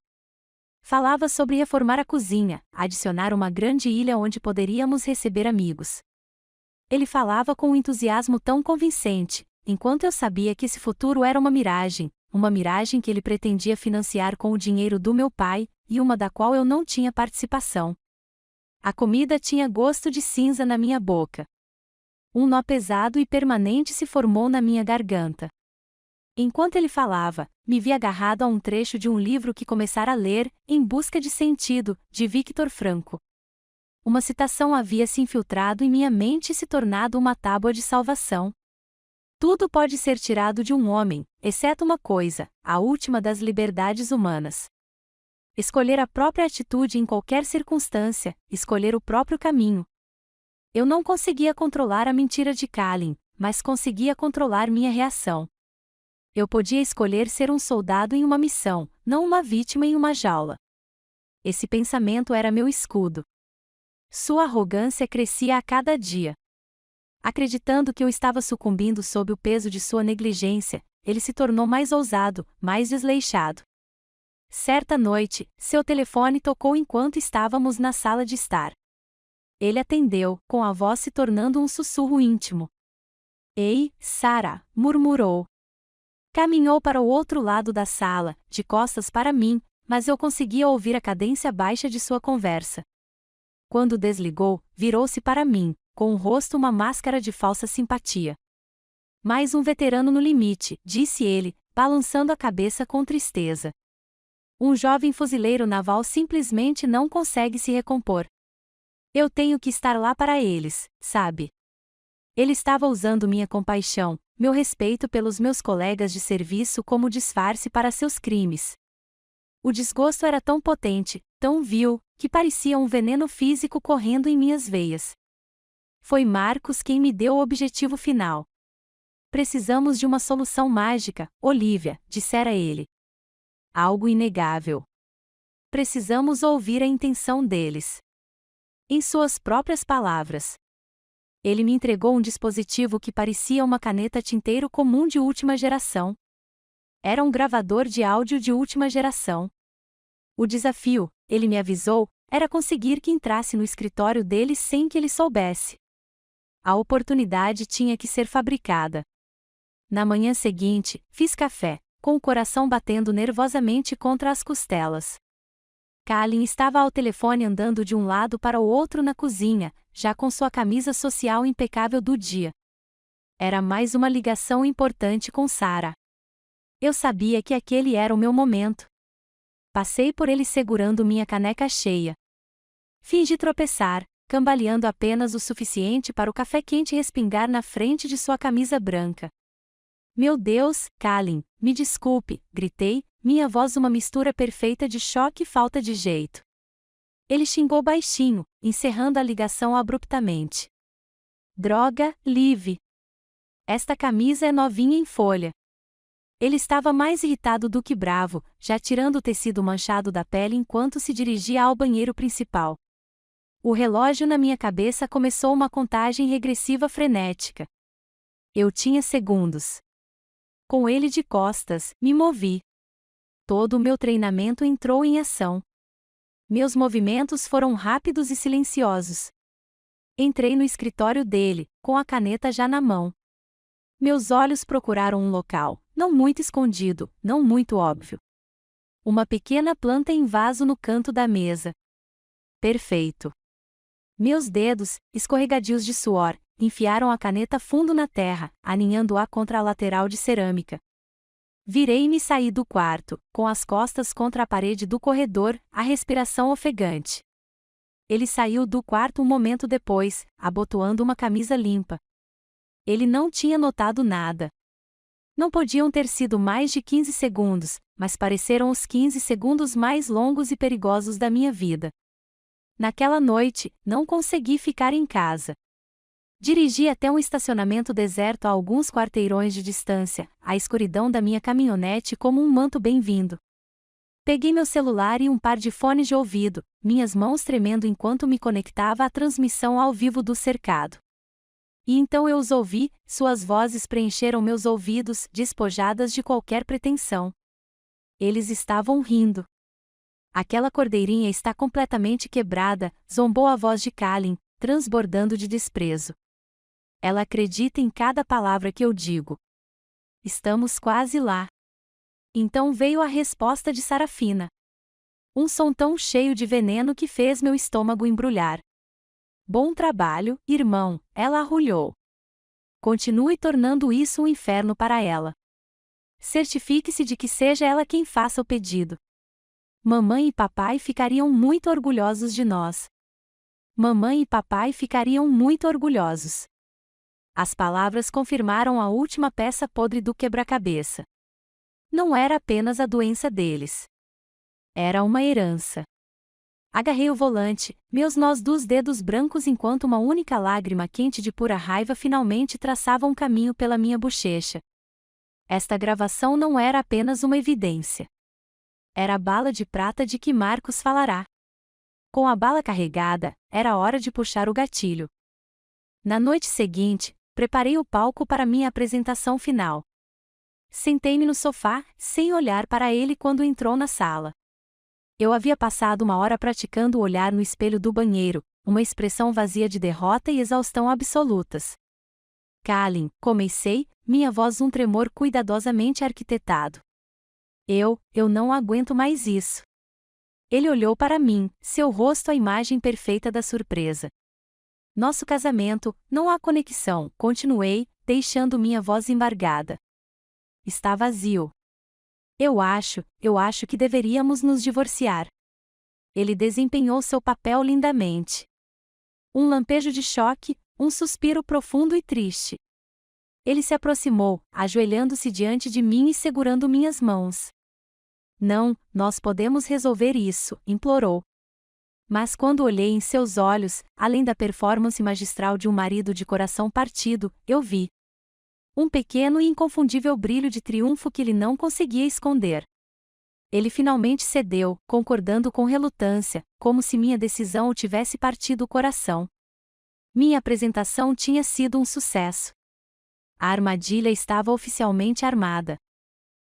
Falava sobre reformar a cozinha, adicionar uma grande ilha onde poderíamos receber amigos. Ele falava com um entusiasmo tão convincente, enquanto eu sabia que esse futuro era uma miragem que ele pretendia financiar com o dinheiro do meu pai, e uma da qual eu não tinha participação. A comida tinha gosto de cinza na minha boca. Um nó pesado e permanente se formou na minha garganta. Enquanto ele falava, me vi agarrado a um trecho de um livro que começara a ler, Em Busca de Sentido, de Victor Frankl. Uma citação havia se infiltrado em minha mente e se tornado uma tábua de salvação. Tudo pode ser tirado de um homem, exceto uma coisa, a última das liberdades humanas. Escolher a própria atitude em qualquer circunstância, escolher o próprio caminho. Eu não conseguia controlar a mentira de Kalin, mas conseguia controlar minha reação. Eu podia escolher ser um soldado em uma missão, não uma vítima em uma jaula. Esse pensamento era meu escudo. Sua arrogância crescia a cada dia. Acreditando que eu estava sucumbindo sob o peso de sua negligência, ele se tornou mais ousado, mais desleixado. Certa noite, seu telefone tocou enquanto estávamos na sala de estar. Ele atendeu, com a voz se tornando um sussurro íntimo. Ei, Sarah, murmurou. Caminhou para o outro lado da sala, de costas para mim, mas eu conseguia ouvir a cadência baixa de sua conversa. Quando desligou, virou-se para mim, com o rosto uma máscara de falsa simpatia. Mais um veterano no limite, disse ele, balançando a cabeça com tristeza. Um jovem fuzileiro naval simplesmente não consegue se recompor. Eu tenho que estar lá para eles, sabe? Ele estava usando minha compaixão, meu respeito pelos meus colegas de serviço como disfarce para seus crimes. O desgosto era tão potente, tão vil, que parecia um veneno físico correndo em minhas veias. Foi Marcos quem me deu o objetivo final. Precisamos de uma solução mágica, Olivia, dissera ele. Algo inegável. Precisamos ouvir a intenção deles. Em suas próprias palavras. Ele me entregou um dispositivo que parecia uma caneta tinteiro comum de última geração. Era um gravador de áudio de última geração. O desafio, ele me avisou, era conseguir que entrasse no escritório dele sem que ele soubesse. A oportunidade tinha que ser fabricada. Na manhã seguinte, fiz café, com o coração batendo nervosamente contra as costelas. Kalin estava ao telefone andando de um lado para o outro na cozinha, já com sua camisa social impecável do dia. Era mais uma ligação importante com Sarah. Eu sabia que aquele era o meu momento. Passei por ele segurando minha caneca cheia. Fingi tropeçar, cambaleando apenas o suficiente para o café quente respingar na frente de sua camisa branca. Meu Deus, Kalin, me desculpe, gritei, minha voz uma mistura perfeita de choque e falta de jeito. Ele xingou baixinho, encerrando a ligação abruptamente. Droga, Liv. Esta camisa é novinha em folha. Ele estava mais irritado do que bravo, já tirando o tecido manchado da pele enquanto se dirigia ao banheiro principal. O relógio na minha cabeça começou uma contagem regressiva frenética. Eu tinha segundos. Com ele de costas, me movi. Todo o meu treinamento entrou em ação. Meus movimentos foram rápidos e silenciosos. Entrei no escritório dele, com a caneta já na mão. Meus olhos procuraram um local, não muito escondido, não muito óbvio. Uma pequena planta em vaso no canto da mesa. Perfeito. Meus dedos, escorregadios de suor, enfiaram a caneta fundo na terra, aninhando-a contra a lateral de cerâmica. Virei-me e saí do quarto, com as costas contra a parede do corredor, a respiração ofegante. Ele saiu do quarto um momento depois, abotoando uma camisa limpa. Ele não tinha notado nada. Não podiam ter sido mais de 15 segundos, mas pareceram os 15 segundos mais longos e perigosos da minha vida. Naquela noite, não consegui ficar em casa. Dirigi até um estacionamento deserto a alguns quarteirões de distância, a escuridão da minha caminhonete como um manto bem-vindo. Peguei meu celular e um par de fones de ouvido, minhas mãos tremendo enquanto me conectava à transmissão ao vivo do cercado. E então eu os ouvi, suas vozes preencheram meus ouvidos, despojadas de qualquer pretensão. Eles estavam rindo. Aquela cordeirinha está completamente quebrada, zombou a voz de Kalin, transbordando de desprezo. Ela acredita em cada palavra que eu digo. Estamos quase lá. Então veio a resposta de Sarafina. Um som tão cheio de veneno que fez meu estômago embrulhar. Bom trabalho, irmão, ela arrulhou. Continue tornando isso um inferno para ela. Certifique-se de que seja ela quem faça o pedido. Mamãe e papai ficariam muito orgulhosos de nós. Mamãe e papai ficariam muito orgulhosos. As palavras confirmaram a última peça podre do quebra-cabeça. Não era apenas a doença deles. Era uma herança. Agarrei o volante, meus nós dos dedos brancos enquanto uma única lágrima quente de pura raiva finalmente traçava um caminho pela minha bochecha. Esta gravação não era apenas uma evidência. Era a bala de prata de que Marcos falará. Com a bala carregada, era hora de puxar o gatilho. Na noite seguinte, preparei o palco para minha apresentação final. Sentei-me no sofá, sem olhar para ele quando entrou na sala. Eu havia passado uma hora praticando o olhar no espelho do banheiro, uma expressão vazia de derrota e exaustão absolutas. Kalin, comecei, minha voz um tremor cuidadosamente arquitetado. Eu não aguento mais isso. Ele olhou para mim, seu rosto a imagem perfeita da surpresa. Nosso casamento, não há conexão, continuei, deixando minha voz embargada. Está vazio. Eu acho que deveríamos nos divorciar. Ele desempenhou seu papel lindamente. Um lampejo de choque, um suspiro profundo e triste. Ele se aproximou, ajoelhando-se diante de mim e segurando minhas mãos. Não, nós podemos resolver isso, implorou. Mas quando olhei em seus olhos, além da performance magistral de um marido de coração partido, eu vi um pequeno e inconfundível brilho de triunfo que ele não conseguia esconder. Ele finalmente cedeu, concordando com relutância, como se minha decisão o tivesse partido o coração. Minha apresentação tinha sido um sucesso. A armadilha estava oficialmente armada.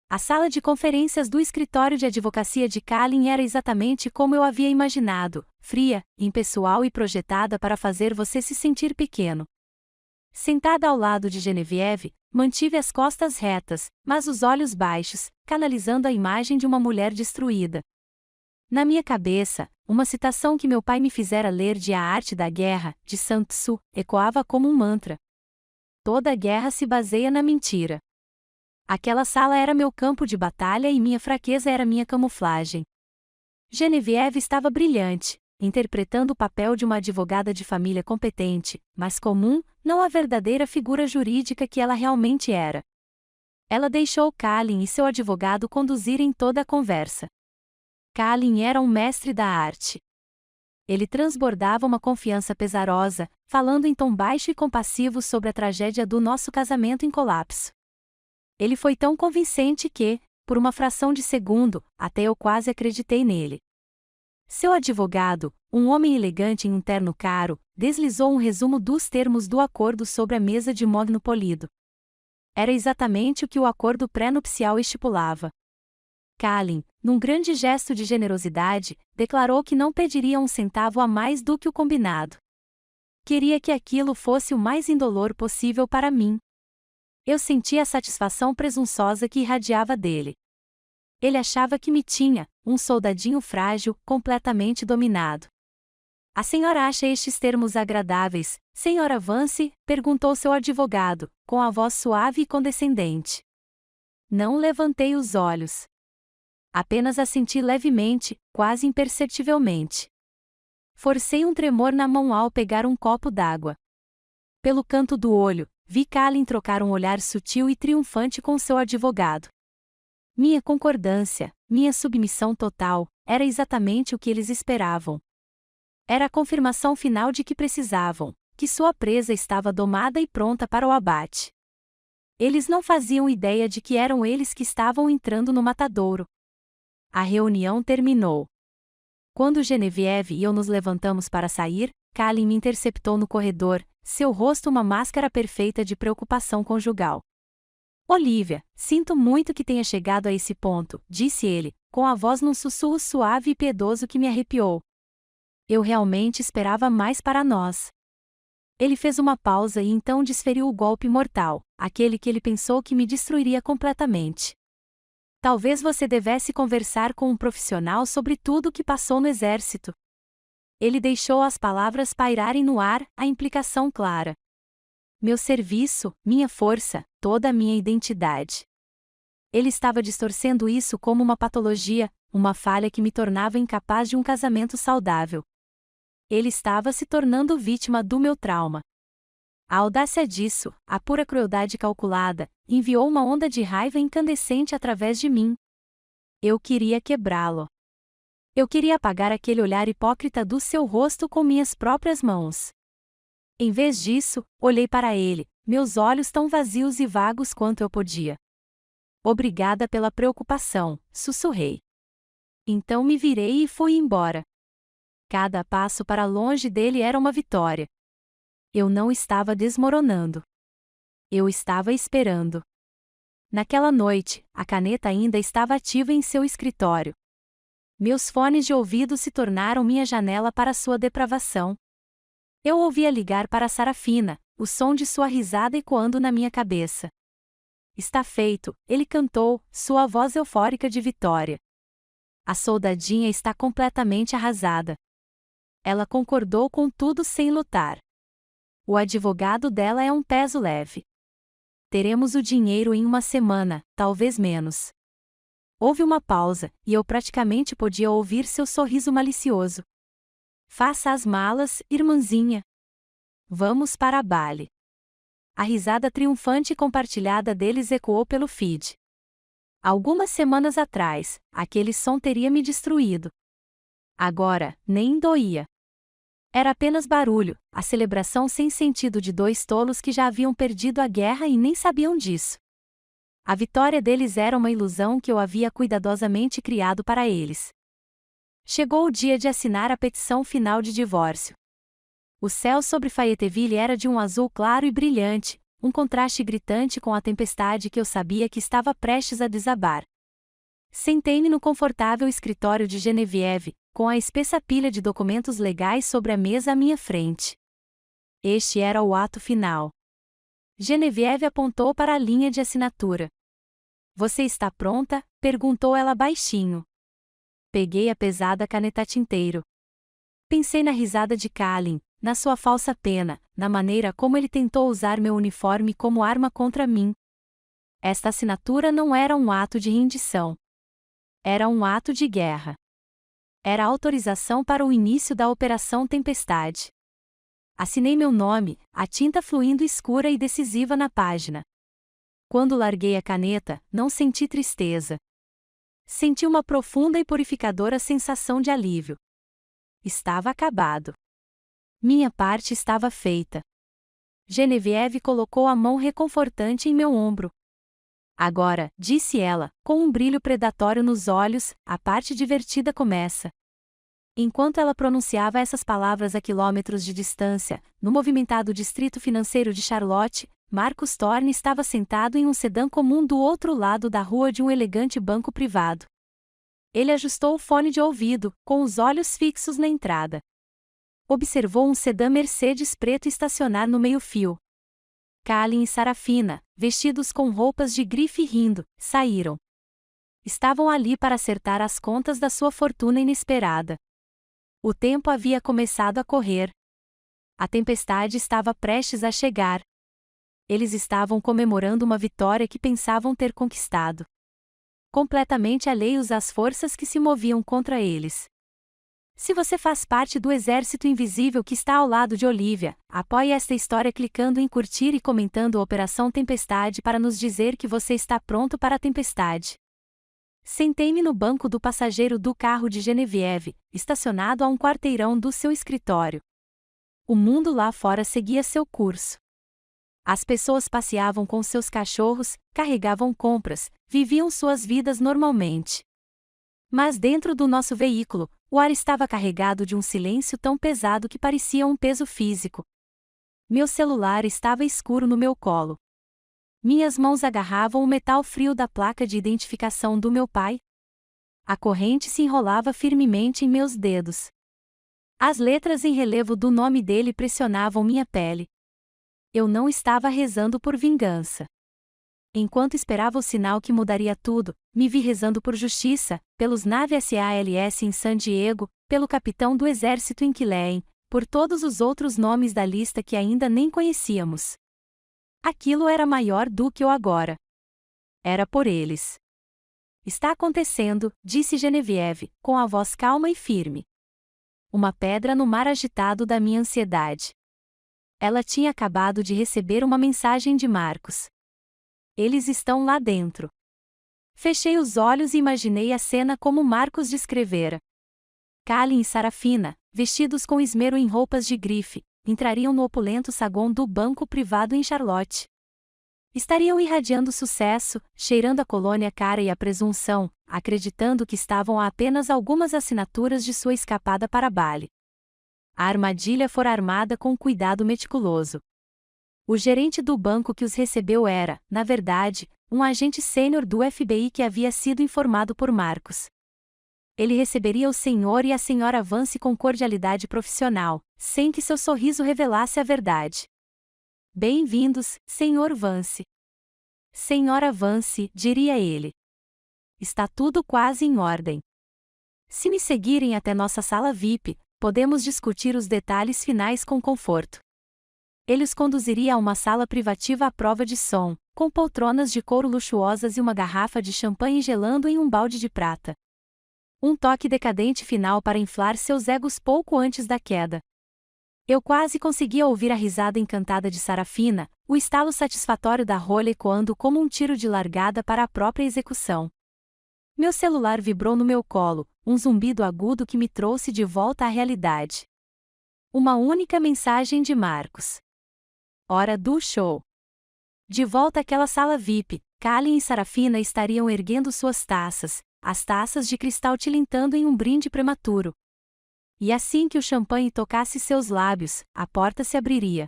A sala de conferências do escritório de advocacia de Kalin era exatamente como eu havia imaginado, fria, impessoal e projetada para fazer você se sentir pequeno. Sentada ao lado de Genevieve, mantive as costas retas, mas os olhos baixos, canalizando a imagem de uma mulher destruída. Na minha cabeça, uma citação que meu pai me fizera ler de A Arte da Guerra, de Sun Tzu, ecoava como um mantra. Toda guerra se baseia na mentira. Aquela sala era meu campo de batalha e minha fraqueza era minha camuflagem. Genevieve estava brilhante, interpretando o papel de uma advogada de família competente, mas comum, não a verdadeira figura jurídica que ela realmente era. Ela deixou Kalin e seu advogado conduzirem toda a conversa. Kalin era um mestre da arte. Ele transbordava uma confiança pesarosa, falando em tom baixo e compassivo sobre a tragédia do nosso casamento em colapso. Ele foi tão convincente que, por uma fração de segundo, até eu quase acreditei nele. Seu advogado, um homem elegante em um terno caro, deslizou um resumo dos termos do acordo sobre a mesa de mogno polido. Era exatamente o que o acordo pré-nupcial estipulava. Kalin, num grande gesto de generosidade, declarou que não pediria um centavo a mais do que o combinado. Queria que aquilo fosse o mais indolor possível para mim. Eu sentia a satisfação presunçosa que irradiava dele. Ele achava que me tinha, um soldadinho frágil, completamente dominado. A senhora acha estes termos agradáveis, senhora Vance? Perguntou seu advogado, com a voz suave e condescendente. Não levantei os olhos. Apenas assenti levemente, quase imperceptivelmente. Forcei um tremor na mão ao pegar um copo d'água. Pelo canto do olho, vi Kalin trocar um olhar sutil e triunfante com seu advogado. Minha concordância, minha submissão total, era exatamente o que eles esperavam. Era a confirmação final de que precisavam, que sua presa estava domada e pronta para o abate. Eles não faziam ideia de que eram eles que estavam entrando no matadouro. A reunião terminou. Quando Genevieve e eu nos levantamos para sair, Kalin me interceptou no corredor, seu rosto uma máscara perfeita de preocupação conjugal. Olivia, sinto muito que tenha chegado a esse ponto, disse ele, com a voz num sussurro suave e piedoso que me arrepiou. Eu realmente esperava mais para nós. Ele fez uma pausa e então desferiu o golpe mortal, aquele que ele pensou que me destruiria completamente. Talvez você devesse conversar com um profissional sobre tudo o que passou no exército. Ele deixou as palavras pairarem no ar, a implicação clara. Meu serviço, minha força, toda a minha identidade. Ele estava distorcendo isso como uma patologia, uma falha que me tornava incapaz de um casamento saudável. Ele estava se tornando vítima do meu trauma. A audácia disso, a pura crueldade calculada, enviou uma onda de raiva incandescente através de mim. Eu queria quebrá-lo. Eu queria apagar aquele olhar hipócrita do seu rosto com minhas próprias mãos. Em vez disso, olhei para ele, meus olhos tão vazios e vagos quanto eu podia. Obrigada pela preocupação, sussurrei. Então me virei e fui embora. Cada passo para longe dele era uma vitória. Eu não estava desmoronando. Eu estava esperando. Naquela noite, a caneta ainda estava ativa em seu escritório. Meus fones de ouvido se tornaram minha janela para sua depravação. Eu ouvia ligar para Sarafina, o som de sua risada ecoando na minha cabeça. Está feito, ele cantou, sua voz eufórica de vitória. A soldadinha está completamente arrasada. Ela concordou com tudo sem lutar. O advogado dela é um peso leve. Teremos o dinheiro em uma semana, talvez menos. Houve uma pausa, e eu praticamente podia ouvir seu sorriso malicioso. Faça as malas, irmãzinha. Vamos para Bali. A risada triunfante e compartilhada deles ecoou pelo feed. Algumas semanas atrás, aquele som teria me destruído. Agora, nem doía. Era apenas barulho, a celebração sem sentido de dois tolos que já haviam perdido a guerra e nem sabiam disso. A vitória deles era uma ilusão que eu havia cuidadosamente criado para eles. Chegou o dia de assinar a petição final de divórcio. O céu sobre Fayetteville era de um azul claro e brilhante, um contraste gritante com a tempestade que eu sabia que estava prestes a desabar. Sentei-me no confortável escritório de Genevieve, com a espessa pilha de documentos legais sobre a mesa à minha frente. Este era o ato final. Genevieve apontou para a linha de assinatura. Você está pronta? Perguntou ela baixinho. Peguei a pesada caneta tinteiro. Pensei na risada de Kalin, na sua falsa pena, na maneira como ele tentou usar meu uniforme como arma contra mim. Esta assinatura não era um ato de rendição. Era um ato de guerra. Era autorização para o início da Operação Tempestade. Assinei meu nome, a tinta fluindo escura e decisiva na página. Quando larguei a caneta, não senti tristeza. Senti uma profunda e purificadora sensação de alívio. Estava acabado. Minha parte estava feita. Genevieve colocou a mão reconfortante em meu ombro. Agora, disse ela, com um brilho predatório nos olhos, a parte divertida começa. Enquanto ela pronunciava essas palavras a quilômetros de distância, no movimentado distrito financeiro de Charlotte, Marcus Thorne estava sentado em um sedã comum do outro lado da rua de um elegante banco privado. Ele ajustou o fone de ouvido, com os olhos fixos na entrada. Observou um sedã Mercedes preto estacionar no meio-fio. Kalin e Sarafina, vestidos com roupas de grife rindo, saíram. Estavam ali para acertar as contas da sua fortuna inesperada. O tempo havia começado a correr. A tempestade estava prestes a chegar. Eles estavam comemorando uma vitória que pensavam ter conquistado. Completamente alheios às forças que se moviam contra eles. Se você faz parte do exército invisível que está ao lado de Olivia, apoie esta história clicando em curtir e comentando Operação Tempestade para nos dizer que você está pronto para a tempestade. Sentei-me no banco do passageiro do carro de Genevieve, estacionado a um quarteirão do seu escritório. O mundo lá fora seguia seu curso. As pessoas passeavam com seus cachorros, carregavam compras, viviam suas vidas normalmente. Mas dentro do nosso veículo, o ar estava carregado de um silêncio tão pesado que parecia um peso físico. Meu celular estava escuro no meu colo. Minhas mãos agarravam o metal frio da placa de identificação do meu pai. A corrente se enrolava firmemente em meus dedos. As letras em relevo do nome dele pressionavam minha pele. Eu não estava rezando por vingança. Enquanto esperava o sinal que mudaria tudo, me vi rezando por justiça, pelos navios SALS em San Diego, pelo capitão do exército em Killeen, por todos os outros nomes da lista que ainda nem conhecíamos. Aquilo era maior do que o agora. Era por eles. Está acontecendo, disse Genevieve, com a voz calma e firme. Uma pedra no mar agitado da minha ansiedade. Ela tinha acabado de receber uma mensagem de Marcos. Eles estão lá dentro. Fechei os olhos e imaginei a cena como Marcos descrevera. Kalin e Sarafina, vestidos com esmero em roupas de grife, entrariam no opulento saguão do banco privado em Charlotte. Estariam irradiando sucesso, cheirando a colônia cara e a presunção, acreditando que estavam a apenas algumas assinaturas de sua escapada para Bali. A armadilha fora armada com cuidado meticuloso. O gerente do banco que os recebeu era, na verdade, um agente sênior do FBI que havia sido informado por Marcos. Ele receberia o senhor e a senhora Vance com cordialidade profissional, sem que seu sorriso revelasse a verdade. Bem-vindos, senhor Vance. Senhora Vance, diria ele. Está tudo quase em ordem. Se me seguirem até nossa sala VIP, podemos discutir os detalhes finais com conforto. Ele os conduziria a uma sala privativa à prova de som, com poltronas de couro luxuosas e uma garrafa de champanhe gelando em um balde de prata. Um toque decadente final para inflar seus egos pouco antes da queda. Eu quase conseguia ouvir a risada encantada de Sarafina, o estalo satisfatório da rolha ecoando como um tiro de largada para a própria execução. Meu celular vibrou no meu colo, um zumbido agudo que me trouxe de volta à realidade. Uma única mensagem de Marcos. Hora do show. De volta àquela sala VIP, Kalin e Sarafina estariam erguendo suas taças, as taças de cristal tilintando em um brinde prematuro. E assim que o champanhe tocasse seus lábios, a porta se abriria.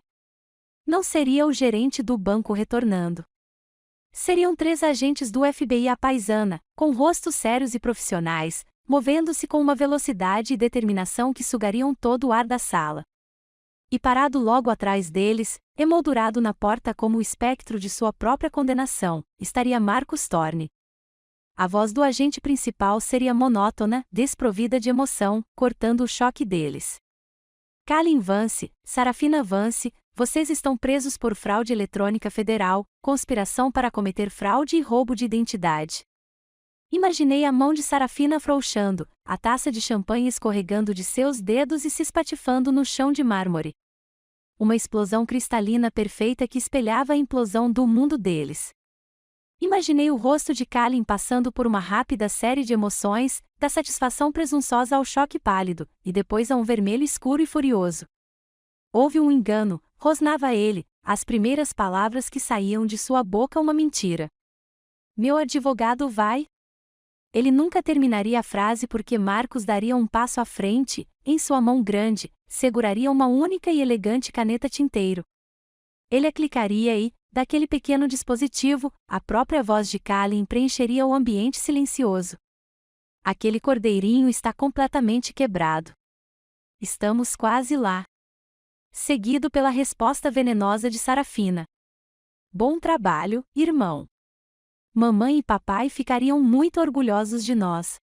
Não seria o gerente do banco retornando. Seriam 3 agentes do FBI à paisana, com rostos sérios e profissionais, movendo-se com uma velocidade e determinação que sugariam todo o ar da sala. E parado logo atrás deles, emoldurado na porta como o espectro de sua própria condenação, estaria Marcus Thorne. A voz do agente principal seria monótona, desprovida de emoção, cortando o choque deles. Kalin Vance, Sarafina Vance, vocês estão presos por fraude eletrônica federal, conspiração para cometer fraude e roubo de identidade. Imaginei a mão de Sarafina afrouxando, a taça de champanhe escorregando de seus dedos e se espatifando no chão de mármore. Uma explosão cristalina perfeita que espelhava a implosão do mundo deles. Imaginei o rosto de Kalin passando por uma rápida série de emoções, da satisfação presunçosa ao choque pálido, e depois a um vermelho escuro e furioso. Houve um engano, rosnava ele, as primeiras palavras que saíam de sua boca uma mentira. Meu advogado vai? Ele nunca terminaria a frase porque Marcos daria um passo à frente, em sua mão grande, seguraria uma única e elegante caneta tinteiro. Ele a clicaria e, daquele pequeno dispositivo, a própria voz de Kalin preencheria o ambiente silencioso. Aquele cordeirinho está completamente quebrado. Estamos quase lá. Seguido pela resposta venenosa de Sarafina. Bom trabalho, irmão. Mamãe e papai ficariam muito orgulhosos de nós.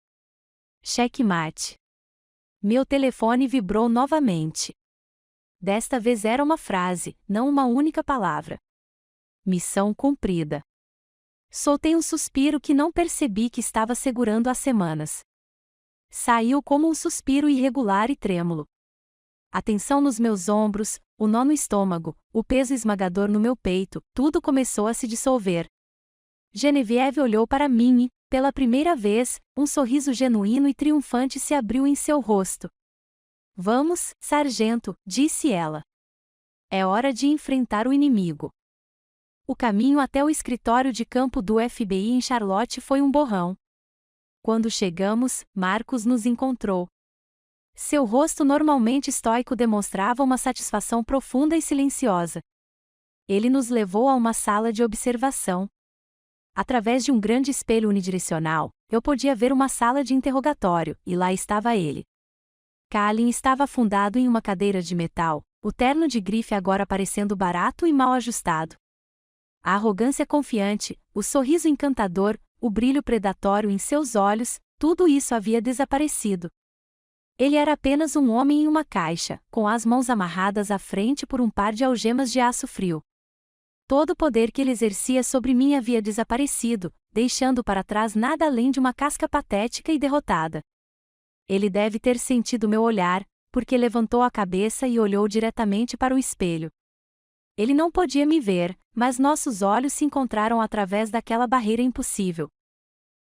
Checkmate. Meu telefone vibrou novamente. Desta vez era uma frase, não uma única palavra. Missão cumprida. Soltei um suspiro que não percebi que estava segurando há semanas. Saiu como um suspiro irregular e trêmulo. A tensão nos meus ombros, o nó no estômago, o peso esmagador no meu peito, tudo começou a se dissolver. Genevieve olhou para mim e, Pela primeira vez, um sorriso genuíno e triunfante se abriu em seu rosto. Vamos, sargento, disse ela. É hora de enfrentar o inimigo. O caminho até o escritório de campo do FBI em Charlotte foi um borrão. Quando chegamos, Marcos nos encontrou. Seu rosto normalmente estoico demonstrava uma satisfação profunda e silenciosa. Ele nos levou a uma sala de observação. Através de um grande espelho unidirecional, eu podia ver uma sala de interrogatório, e lá estava ele. Kalin estava afundado em uma cadeira de metal, o terno de grife agora parecendo barato e mal ajustado. A arrogância confiante, o sorriso encantador, o brilho predatório em seus olhos, tudo isso havia desaparecido. Ele era apenas um homem em uma caixa, com as mãos amarradas à frente por um par de algemas de aço frio. Todo o poder que ele exercia sobre mim havia desaparecido, deixando para trás nada além de uma casca patética e derrotada. Ele deve ter sentido meu olhar, porque levantou a cabeça e olhou diretamente para o espelho. Ele não podia me ver, mas nossos olhos se encontraram através daquela barreira impossível.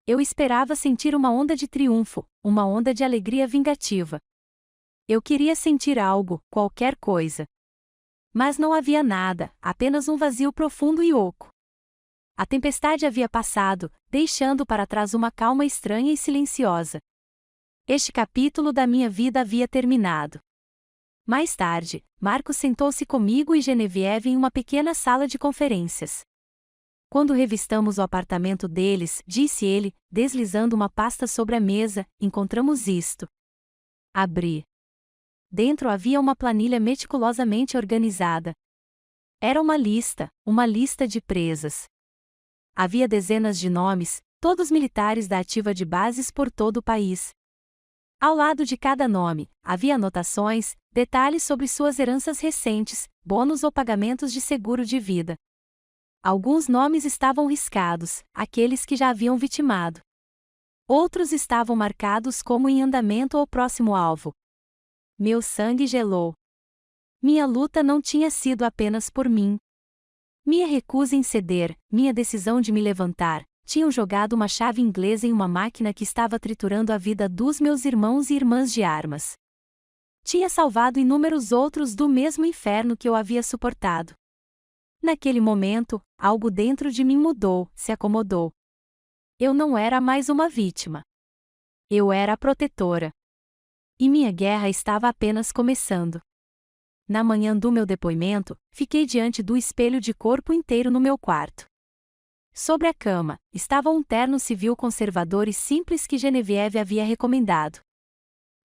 Eu esperava sentir uma onda de triunfo, uma onda de alegria vingativa. Eu queria sentir algo, qualquer coisa. Mas não havia nada, apenas um vazio profundo e oco. A tempestade havia passado, deixando para trás uma calma estranha e silenciosa. Este capítulo da minha vida havia terminado. Mais tarde, Marcos sentou-se comigo e Genevieve em uma pequena sala de conferências. Quando revistamos o apartamento deles, disse ele, deslizando uma pasta sobre a mesa, encontramos isto. Abri. Dentro havia uma planilha meticulosamente organizada. Era uma lista de presas. Havia dezenas de nomes, todos militares da ativa de bases por todo o país. Ao lado de cada nome, havia anotações, detalhes sobre suas heranças recentes, bônus ou pagamentos de seguro de vida. Alguns nomes estavam riscados, aqueles que já haviam vitimado. Outros estavam marcados como em andamento ou próximo alvo. Meu sangue gelou. Minha luta não tinha sido apenas por mim. Minha recusa em ceder, minha decisão de me levantar, tinham jogado uma chave inglesa em uma máquina que estava triturando a vida dos meus irmãos e irmãs de armas. Tinha salvado inúmeros outros do mesmo inferno que eu havia suportado. Naquele momento, algo dentro de mim mudou, se acomodou. Eu não era mais uma vítima. Eu era a protetora. E minha guerra estava apenas começando. Na manhã do meu depoimento, fiquei diante do espelho de corpo inteiro no meu quarto. Sobre a cama, estava um terno civil conservador e simples que Genevieve havia recomendado.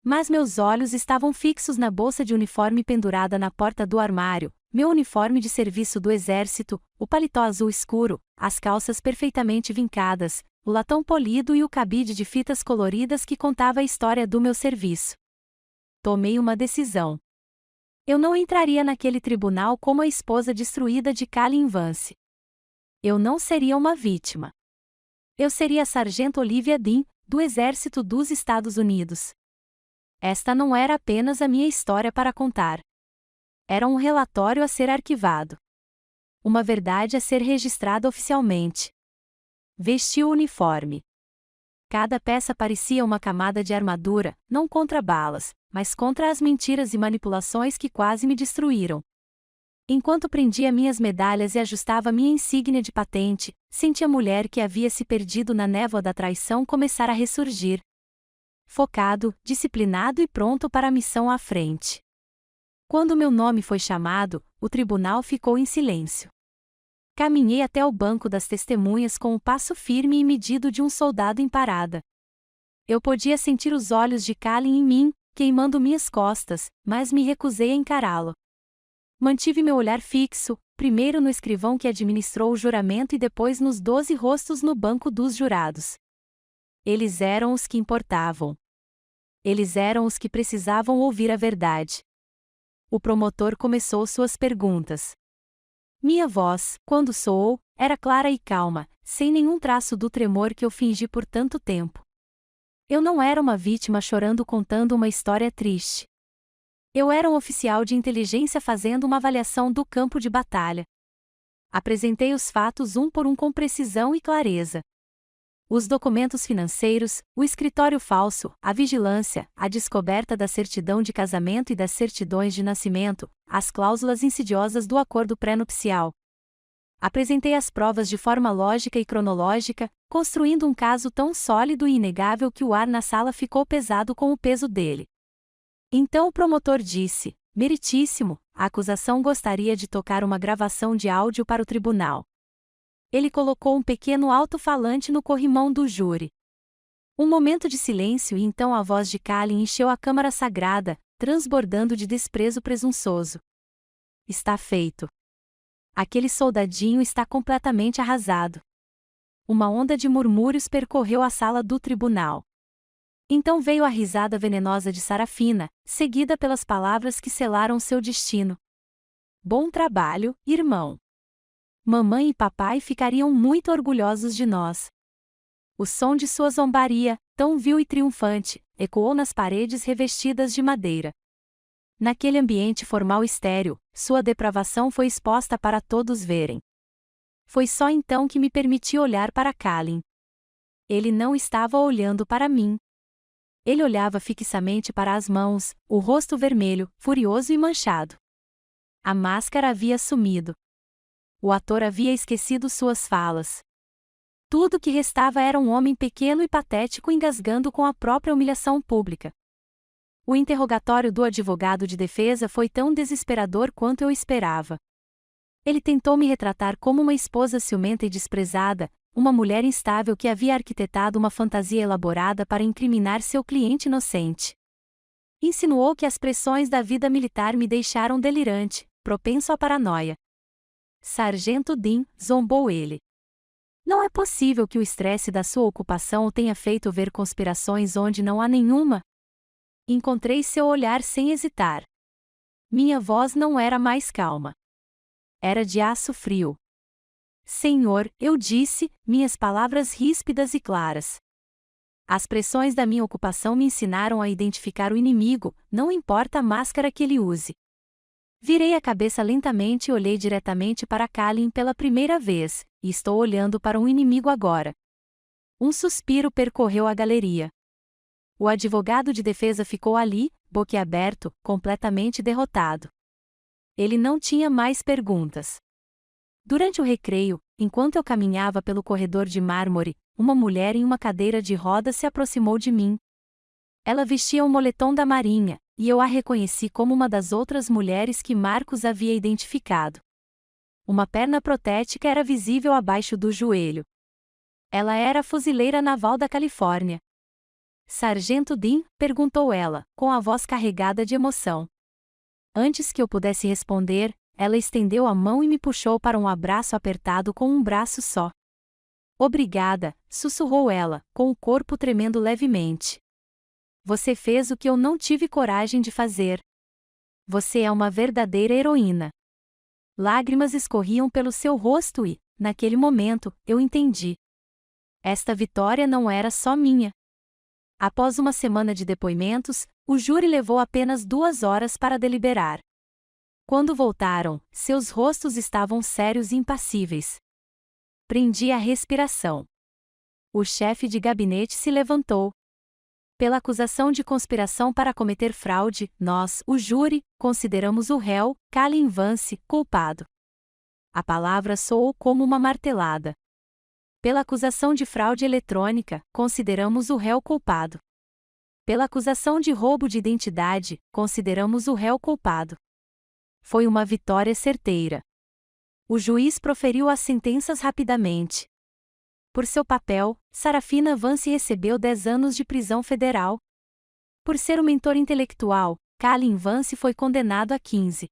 Mas meus olhos estavam fixos na bolsa de uniforme pendurada na porta do armário, meu uniforme de serviço do exército, o paletó azul escuro, as calças perfeitamente vincadas, o latão polido e o cabide de fitas coloridas que contava a história do meu serviço. Tomei uma decisão. Eu não entraria naquele tribunal como a esposa destruída de Kalin Vance. Eu não seria uma vítima. Eu seria a Sargento Olivia Dean, do Exército dos Estados Unidos. Esta não era apenas a minha história para contar. Era um relatório a ser arquivado. Uma verdade a ser registrada oficialmente. Vesti o uniforme. Cada peça parecia uma camada de armadura, não contra balas, mas contra as mentiras e manipulações que quase me destruíram. Enquanto prendia minhas medalhas e ajustava minha insígnia de patente, senti a mulher que havia se perdido na névoa da traição começar a ressurgir. Focado, disciplinado e pronto para a missão à frente. Quando meu nome foi chamado, o tribunal ficou em silêncio. Caminhei até o banco das testemunhas com o passo firme e medido de um soldado em parada. Eu podia sentir os olhos de Kalin em mim, queimando minhas costas, mas me recusei a encará-lo. Mantive meu olhar fixo, primeiro no escrivão que administrou o juramento e depois nos 12 rostos no banco dos jurados. Eles eram os que importavam. Eles eram os que precisavam ouvir a verdade. O promotor começou suas perguntas. Minha voz, quando soou, era clara e calma, sem nenhum traço do tremor que eu fingi por tanto tempo. Eu não era uma vítima chorando contando uma história triste. Eu era um oficial de inteligência fazendo uma avaliação do campo de batalha. Apresentei os fatos um por um com precisão e clareza. Os documentos financeiros, o escritório falso, a vigilância, a descoberta da certidão de casamento e das certidões de nascimento, as cláusulas insidiosas do acordo pré-nupcial. Apresentei as provas de forma lógica e cronológica, construindo um caso tão sólido e inegável que o ar na sala ficou pesado com o peso dele. Então o promotor disse: Meritíssimo, a acusação gostaria de tocar uma gravação de áudio para o tribunal. Ele colocou um pequeno alto-falante no corrimão do júri. Um momento de silêncio e então a voz de Kalin encheu a câmara sagrada, transbordando de desprezo presunçoso. Está feito. Aquele soldadinho está completamente arrasado. Uma onda de murmúrios percorreu a sala do tribunal. Então veio a risada venenosa de Sarafina, seguida pelas palavras que selaram seu destino. Bom trabalho, irmão. Mamãe e papai ficariam muito orgulhosos de nós. O som de sua zombaria, tão vil e triunfante, ecoou nas paredes revestidas de madeira. Naquele ambiente formal estéril, sua depravação foi exposta para todos verem. Foi só então que me permiti olhar para Kalin. Ele não estava olhando para mim. Ele olhava fixamente para as mãos, o rosto vermelho, furioso e manchado. A máscara havia sumido. O ator havia esquecido suas falas. Tudo que restava era um homem pequeno e patético engasgando com a própria humilhação pública. O interrogatório do advogado de defesa foi tão desesperador quanto eu esperava. Ele tentou me retratar como uma esposa ciumenta e desprezada, uma mulher instável que havia arquitetado uma fantasia elaborada para incriminar seu cliente inocente. Insinuou que as pressões da vida militar me deixaram delirante, propenso à paranoia. Sargento Dean, zombou ele. Não é possível que o estresse da sua ocupação o tenha feito ver conspirações onde não há nenhuma? Encontrei seu olhar sem hesitar. Minha voz não era mais calma. Era de aço frio. Senhor, eu disse, minhas palavras ríspidas e claras. As pressões da minha ocupação me ensinaram a identificar o inimigo, não importa a máscara que ele use. Virei a cabeça lentamente e olhei diretamente para Kalin pela primeira vez, e estou olhando para um inimigo agora. Um suspiro percorreu a galeria. O advogado de defesa ficou ali, boquiaberto, completamente derrotado. Ele não tinha mais perguntas. Durante o recreio, enquanto eu caminhava pelo corredor de mármore, uma mulher em uma cadeira de rodas se aproximou de mim. Ela vestia um moletom da marinha, e eu a reconheci como uma das outras mulheres que Marcos havia identificado. Uma perna protética era visível abaixo do joelho. Ela era a fuzileira naval da Califórnia. Sargento Dean? Perguntou ela, com a voz carregada de emoção. Antes que eu pudesse responder, ela estendeu a mão e me puxou para um abraço apertado com um braço só. Obrigada, sussurrou ela, com o corpo tremendo levemente. Você fez o que eu não tive coragem de fazer. Você é uma verdadeira heroína. Lágrimas escorriam pelo seu rosto e, naquele momento, eu entendi. Esta vitória não era só minha. Após uma semana de depoimentos, o júri levou apenas 2 horas para deliberar. Quando voltaram, seus rostos estavam sérios e impassíveis. Prendi a respiração. O chefe de gabinete se levantou. Pela acusação de conspiração para cometer fraude, nós, o júri, consideramos o réu, Kalin Vance, culpado. A palavra soou como uma martelada. Pela acusação de fraude eletrônica, consideramos o réu culpado. Pela acusação de roubo de identidade, consideramos o réu culpado. Foi uma vitória certeira. O juiz proferiu as sentenças rapidamente. Por seu papel, Sarafina Vance recebeu 10 anos de prisão federal. Por ser um mentor intelectual, Kalin Vance foi condenado a 15.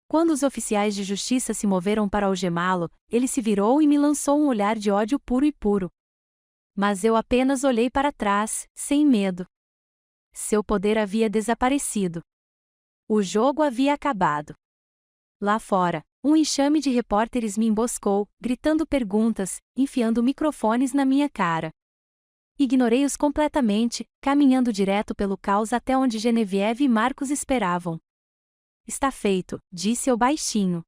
Quando os oficiais de justiça se moveram para algemá-lo, ele se virou e me lançou um olhar de ódio puro e puro. Mas eu apenas olhei para trás, sem medo. Seu poder havia desaparecido. O jogo havia acabado. Lá fora, um enxame de repórteres me emboscou, gritando perguntas, enfiando microfones na minha cara. Ignorei-os completamente, caminhando direto pelo caos até onde Genevieve e Marcos esperavam. Está feito, disse eu baixinho.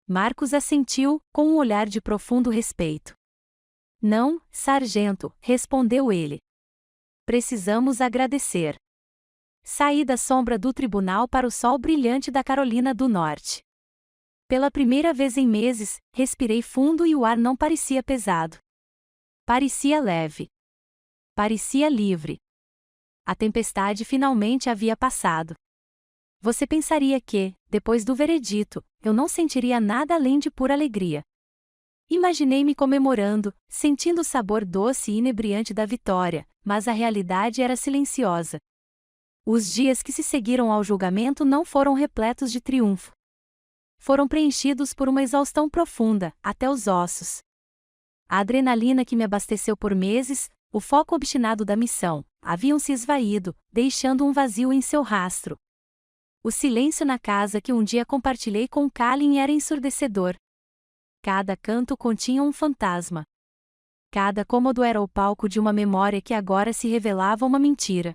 Marcos assentiu, com um olhar de profundo respeito. Não, sargento, respondeu ele. Precisamos agradecer. Saí da sombra do tribunal para o sol brilhante da Carolina do Norte. Pela primeira vez em meses, respirei fundo e o ar não parecia pesado. Parecia leve. Parecia livre. A tempestade finalmente havia passado. Você pensaria que, depois do veredito, eu não sentiria nada além de pura alegria. Imaginei-me comemorando, sentindo o sabor doce e inebriante da vitória, mas a realidade era silenciosa. Os dias que se seguiram ao julgamento não foram repletos de triunfo. Foram preenchidos por uma exaustão profunda, até os ossos. A adrenalina que me abasteceu por meses, o foco obstinado da missão, haviam se esvaído, deixando um vazio em seu rastro. O silêncio na casa que um dia compartilhei com Kalin era ensurdecedor. Cada canto continha um fantasma. Cada cômodo era o palco de uma memória que agora se revelava uma mentira.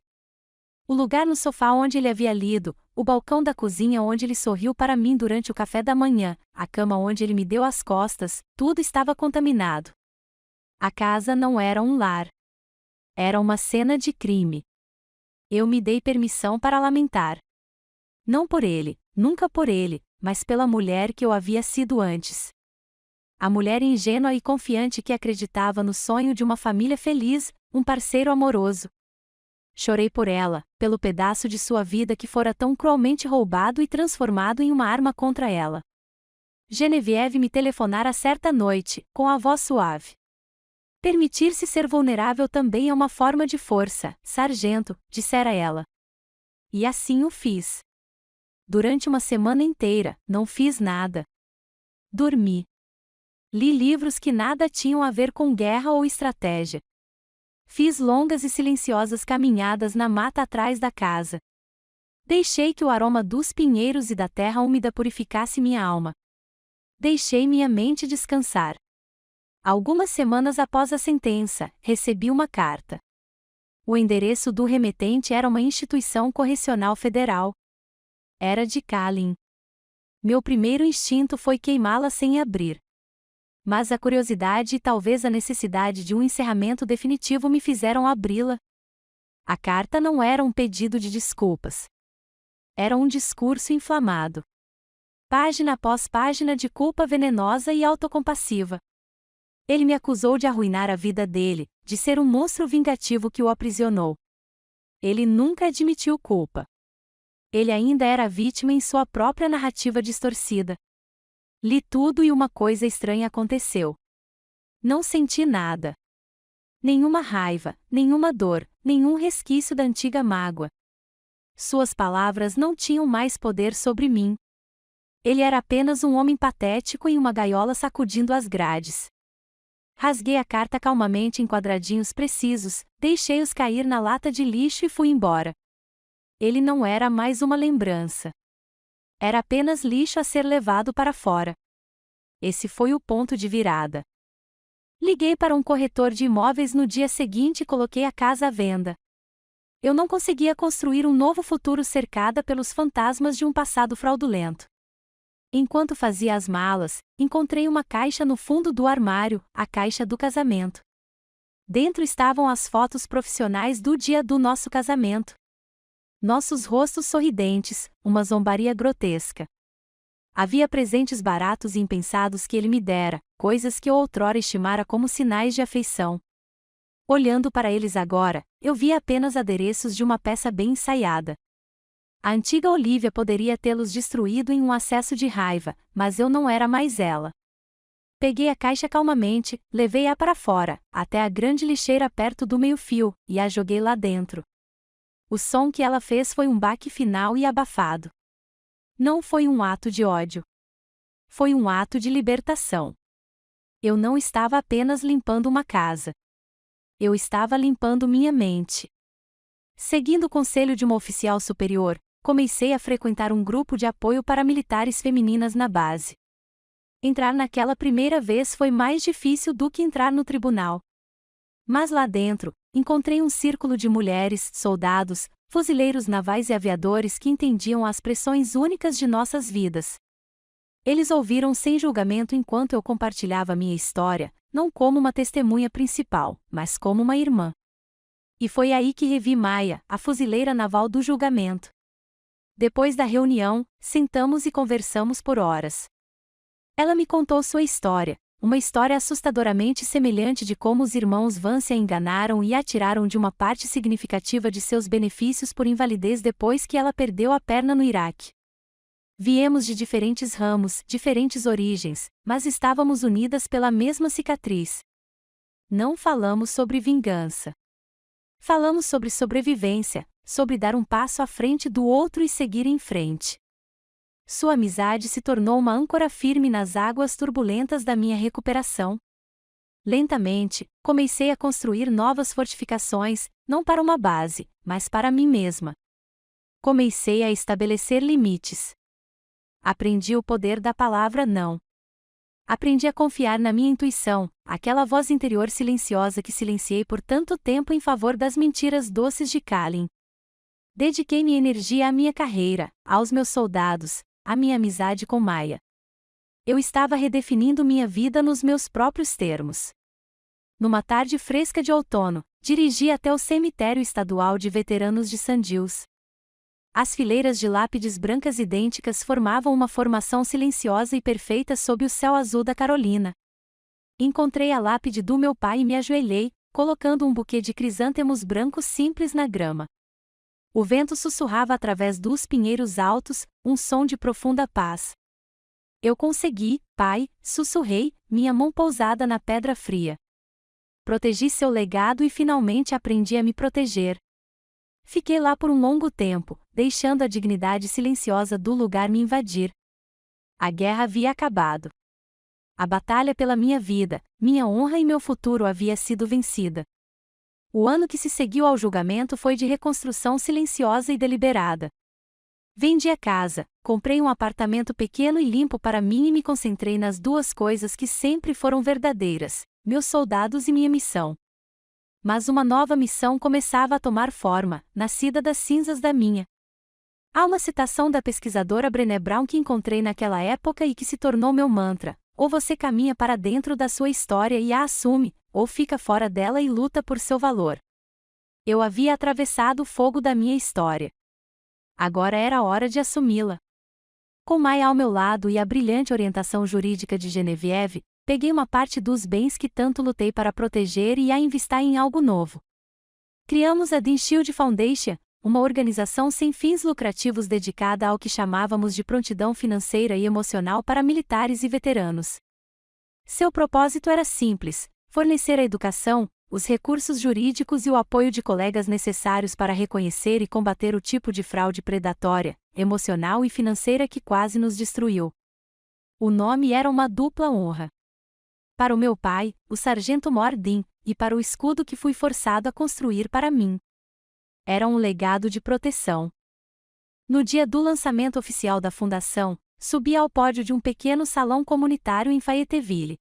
O lugar no sofá onde ele havia lido, o balcão da cozinha onde ele sorriu para mim durante o café da manhã, a cama onde ele me deu as costas, tudo estava contaminado. A casa não era um lar. Era uma cena de crime. Eu me dei permissão para lamentar. Não por ele, nunca por ele, mas pela mulher que eu havia sido antes. A mulher ingênua e confiante que acreditava no sonho de uma família feliz, um parceiro amoroso. Chorei por ela, pelo pedaço de sua vida que fora tão cruelmente roubado e transformado em uma arma contra ela. Genevieve me telefonara certa noite, com a voz suave. Permitir-se ser vulnerável também é uma forma de força, sargento, dissera ela. E assim o fiz. Durante uma semana inteira, não fiz nada. Dormi. Li livros que nada tinham a ver com guerra ou estratégia. Fiz longas e silenciosas caminhadas na mata atrás da casa. Deixei que o aroma dos pinheiros e da terra úmida purificasse minha alma. Deixei minha mente descansar. Algumas semanas após a sentença, recebi uma carta. O endereço do remetente era uma instituição correcional federal. Era de Kalin. Meu primeiro instinto foi queimá-la sem abrir. Mas a curiosidade e talvez a necessidade de um encerramento definitivo me fizeram abri-la. A carta não era um pedido de desculpas. Era um discurso inflamado. Página após página de culpa venenosa e autocompassiva. Ele me acusou de arruinar a vida dele, de ser um monstro vingativo que o aprisionou. Ele nunca admitiu culpa. Ele ainda era vítima em sua própria narrativa distorcida. Li tudo e uma coisa estranha aconteceu. Não senti nada. Nenhuma raiva, nenhuma dor, nenhum resquício da antiga mágoa. Suas palavras não tinham mais poder sobre mim. Ele era apenas um homem patético em uma gaiola sacudindo as grades. Rasguei a carta calmamente em quadradinhos precisos, deixei-os cair na lata de lixo e fui embora. Ele não era mais uma lembrança. Era apenas lixo a ser levado para fora. Esse foi o ponto de virada. Liguei para um corretor de imóveis no dia seguinte e coloquei a casa à venda. Eu não conseguia construir um novo futuro cercada pelos fantasmas de um passado fraudulento. Enquanto fazia as malas, encontrei uma caixa no fundo do armário, a caixa do casamento. Dentro estavam as fotos profissionais do dia do nosso casamento. Nossos rostos sorridentes, uma zombaria grotesca. Havia presentes baratos e impensados que ele me dera, coisas que eu outrora estimara como sinais de afeição. Olhando para eles agora, eu via apenas adereços de uma peça bem ensaiada. A antiga Olivia poderia tê-los destruído em um acesso de raiva, mas eu não era mais ela. Peguei a caixa calmamente, levei-a para fora, até a grande lixeira perto do meio-fio, e a joguei lá dentro. O som que ela fez foi um baque final e abafado. Não foi um ato de ódio. Foi um ato de libertação. Eu não estava apenas limpando uma casa. Eu estava limpando minha mente. Seguindo o conselho de uma oficial superior, comecei a frequentar um grupo de apoio para militares femininas na base. Entrar naquela primeira vez foi mais difícil do que entrar no tribunal. Mas lá dentro, encontrei um círculo de mulheres, soldados, fuzileiros navais e aviadores que entendiam as pressões únicas de nossas vidas. Eles ouviram sem julgamento enquanto eu compartilhava minha história, não como uma testemunha principal, mas como uma irmã. E foi aí que revi Maia, a fuzileira naval do julgamento. Depois da reunião, sentamos e conversamos por horas. Ela me contou sua história, uma história assustadoramente semelhante de como os irmãos Vance a enganaram e a tiraram de uma parte significativa de seus benefícios por invalidez depois que ela perdeu a perna no Iraque. Viemos de diferentes ramos, diferentes origens, mas estávamos unidas pela mesma cicatriz. Não falamos sobre vingança. Falamos sobre sobrevivência, sobre dar um passo à frente do outro e seguir em frente. Sua amizade se tornou uma âncora firme nas águas turbulentas da minha recuperação. Lentamente, comecei a construir novas fortificações, não para uma base, mas para mim mesma. Comecei a estabelecer limites. Aprendi o poder da palavra não. Aprendi a confiar na minha intuição, aquela voz interior silenciosa que silenciei por tanto tempo em favor das mentiras doces de Kalin. Dediquei minha energia à minha carreira, aos meus soldados, à minha amizade com Maia. Eu estava redefinindo minha vida nos meus próprios termos. Numa tarde fresca de outono, dirigi até o cemitério estadual de veteranos de Sandhills. As fileiras de lápides brancas idênticas formavam uma formação silenciosa e perfeita sob o céu azul da Carolina. Encontrei a lápide do meu pai e me ajoelhei, colocando um buquê de crisântemos brancos simples na grama. O vento sussurrava através dos pinheiros altos, um som de profunda paz. Eu consegui, pai, sussurrei, minha mão pousada na pedra fria. Protegi seu legado e finalmente aprendi a me proteger. Fiquei lá por um longo tempo, deixando a dignidade silenciosa do lugar me invadir. A guerra havia acabado. A batalha pela minha vida, minha honra e meu futuro havia sido vencida. O ano que se seguiu ao julgamento foi de reconstrução silenciosa e deliberada. Vendi a casa, comprei um apartamento pequeno e limpo para mim e me concentrei nas duas coisas que sempre foram verdadeiras: meus soldados e minha missão. Mas uma nova missão começava a tomar forma, nascida das cinzas da minha. Há uma citação da pesquisadora Brené Brown que encontrei naquela época e que se tornou meu mantra: ou você caminha para dentro da sua história e a assume, ou fica fora dela e luta por seu valor. Eu havia atravessado o fogo da minha história. Agora era a hora de assumi-la. Com Maia ao meu lado e a brilhante orientação jurídica de Genevieve, peguei uma parte dos bens que tanto lutei para proteger e a investir em algo novo. Criamos a Dean Shield Foundation, uma organização sem fins lucrativos dedicada ao que chamávamos de prontidão financeira e emocional para militares e veteranos. Seu propósito era simples: fornecer a educação, os recursos jurídicos e o apoio de colegas necessários para reconhecer e combater o tipo de fraude predatória, emocional e financeira que quase nos destruiu. O nome era uma dupla honra. Para o meu pai, o sargento Mordin, e para o escudo que fui forçado a construir para mim. Era um legado de proteção. No dia do lançamento oficial da fundação, subi ao pódio de um pequeno salão comunitário em Fayetteville.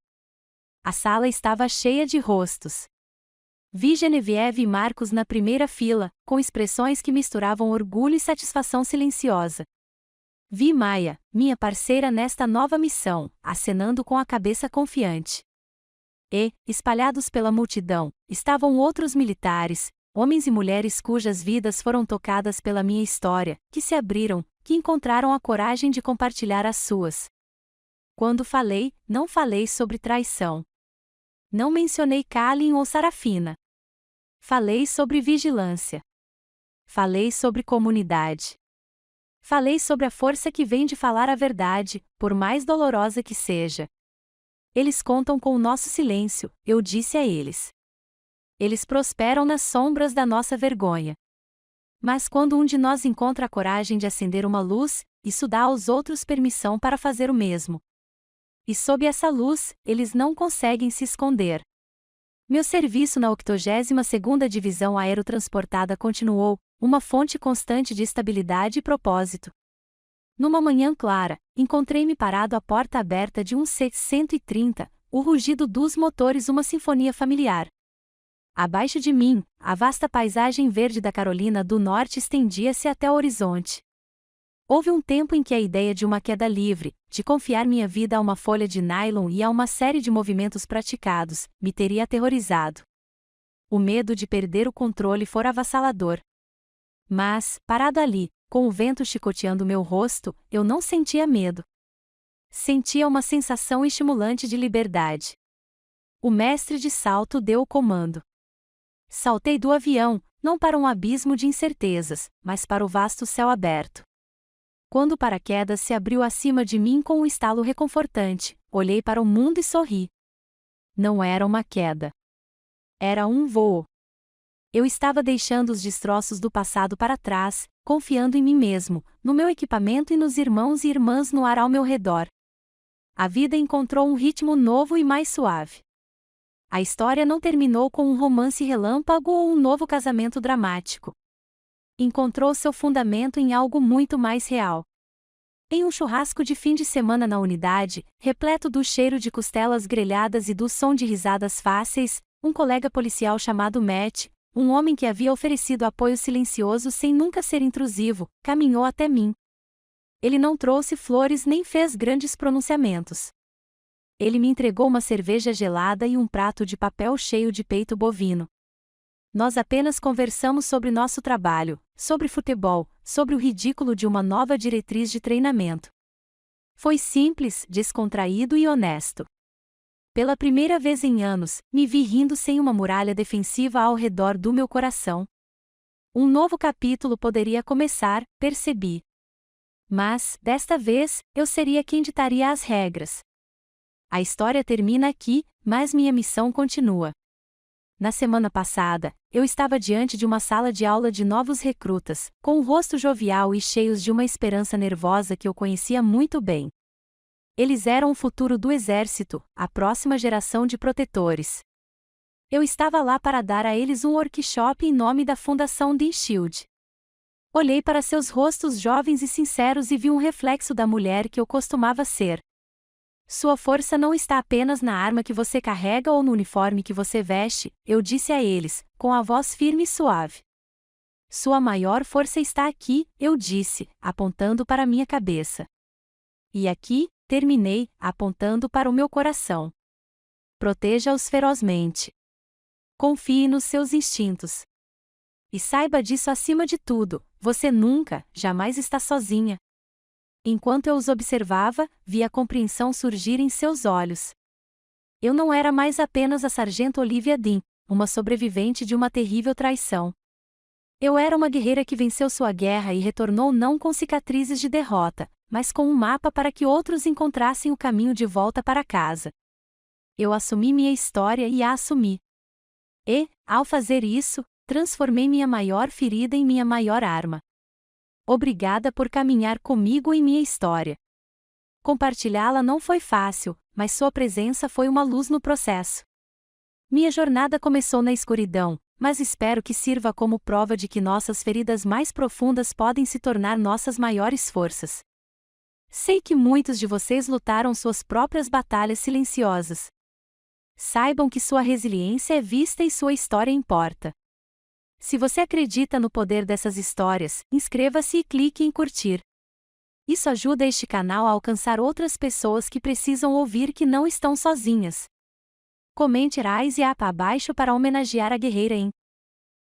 A sala estava cheia de rostos. Vi Genevieve e Marcos na primeira fila, com expressões que misturavam orgulho e satisfação silenciosa. Vi Maia, minha parceira nesta nova missão, acenando com a cabeça confiante. E, espalhados pela multidão, estavam outros militares, homens e mulheres cujas vidas foram tocadas pela minha história, que se abriram, que encontraram a coragem de compartilhar as suas. Quando falei, não falei sobre traição. Não mencionei Kalin ou Sarafina. Falei sobre vigilância. Falei sobre comunidade. Falei sobre a força que vem de falar a verdade, por mais dolorosa que seja. Eles contam com o nosso silêncio, eu disse a eles. Eles prosperam nas sombras da nossa vergonha. Mas quando um de nós encontra a coragem de acender uma luz, isso dá aos outros permissão para fazer o mesmo. E sob essa luz, eles não conseguem se esconder. Meu serviço na 82ª Divisão Aerotransportada continuou, uma fonte constante de estabilidade e propósito. Numa manhã clara, encontrei-me parado à porta aberta de um C-130, o rugido dos motores uma sinfonia familiar. Abaixo de mim, a vasta paisagem verde da Carolina do Norte estendia-se até o horizonte. Houve um tempo em que a ideia de uma queda livre, de confiar minha vida a uma folha de nylon e a uma série de movimentos praticados, me teria aterrorizado. O medo de perder o controle fora avassalador. Mas, parado ali, com o vento chicoteando meu rosto, eu não sentia medo. Sentia uma sensação estimulante de liberdade. O mestre de salto deu o comando. Saltei do avião, não para um abismo de incertezas, mas para o vasto céu aberto. Quando o paraquedas se abriu acima de mim com um estalo reconfortante, olhei para o mundo e sorri. Não era uma queda. Era um voo. Eu estava deixando os destroços do passado para trás, confiando em mim mesmo, no meu equipamento e nos irmãos e irmãs no ar ao meu redor. A vida encontrou um ritmo novo e mais suave. A história não terminou com um romance relâmpago ou um novo casamento dramático. Encontrou seu fundamento em algo muito mais real. Em um churrasco de fim de semana na unidade, repleto do cheiro de costelas grelhadas e do som de risadas fáceis, um colega policial chamado Matt, um homem que havia oferecido apoio silencioso sem nunca ser intrusivo, caminhou até mim. Ele não trouxe flores nem fez grandes pronunciamentos. Ele me entregou uma cerveja gelada e um prato de papel cheio de peito bovino. Nós apenas conversamos sobre nosso trabalho, sobre futebol, sobre o ridículo de uma nova diretriz de treinamento. Foi simples, descontraído e honesto. Pela primeira vez em anos, me vi rindo sem uma muralha defensiva ao redor do meu coração. Um novo capítulo poderia começar, percebi. Mas, desta vez, eu seria quem ditaria as regras. A história termina aqui, mas minha missão continua. Na semana passada, eu estava diante de uma sala de aula de novos recrutas, com o rosto jovial e cheios de uma esperança nervosa que eu conhecia muito bem. Eles eram o futuro do exército, a próxima geração de protetores. Eu estava lá para dar a eles um workshop em nome da Fundação The Shield. Olhei para seus rostos jovens e sinceros e vi um reflexo da mulher que eu costumava ser. Sua força não está apenas na arma que você carrega ou no uniforme que você veste, eu disse a eles, com a voz firme e suave. Sua maior força está aqui, eu disse, apontando para minha cabeça. E aqui, terminei, apontando para o meu coração. Proteja-os ferozmente. Confie nos seus instintos. E saiba disso acima de tudo, você nunca, jamais está sozinha. Enquanto eu os observava, vi a compreensão surgir em seus olhos. Eu não era mais apenas a sargento Olivia Dean, uma sobrevivente de uma terrível traição. Eu era uma guerreira que venceu sua guerra e retornou não com cicatrizes de derrota, mas com um mapa para que outros encontrassem o caminho de volta para casa. Eu assumi minha história e a assumi. E, ao fazer isso, transformei minha maior ferida em minha maior arma. Obrigada por caminhar comigo em minha história. Compartilhá-la não foi fácil, mas sua presença foi uma luz no processo. Minha jornada começou na escuridão, mas espero que sirva como prova de que nossas feridas mais profundas podem se tornar nossas maiores forças. Sei que muitos de vocês lutaram suas próprias batalhas silenciosas. Saibam que sua resiliência é vista e sua história importa. Se você acredita no poder dessas histórias, inscreva-se e clique em curtir. Isso ajuda este canal a alcançar outras pessoas que precisam ouvir que não estão sozinhas. Comente Rise Up abaixo para homenagear a guerreira em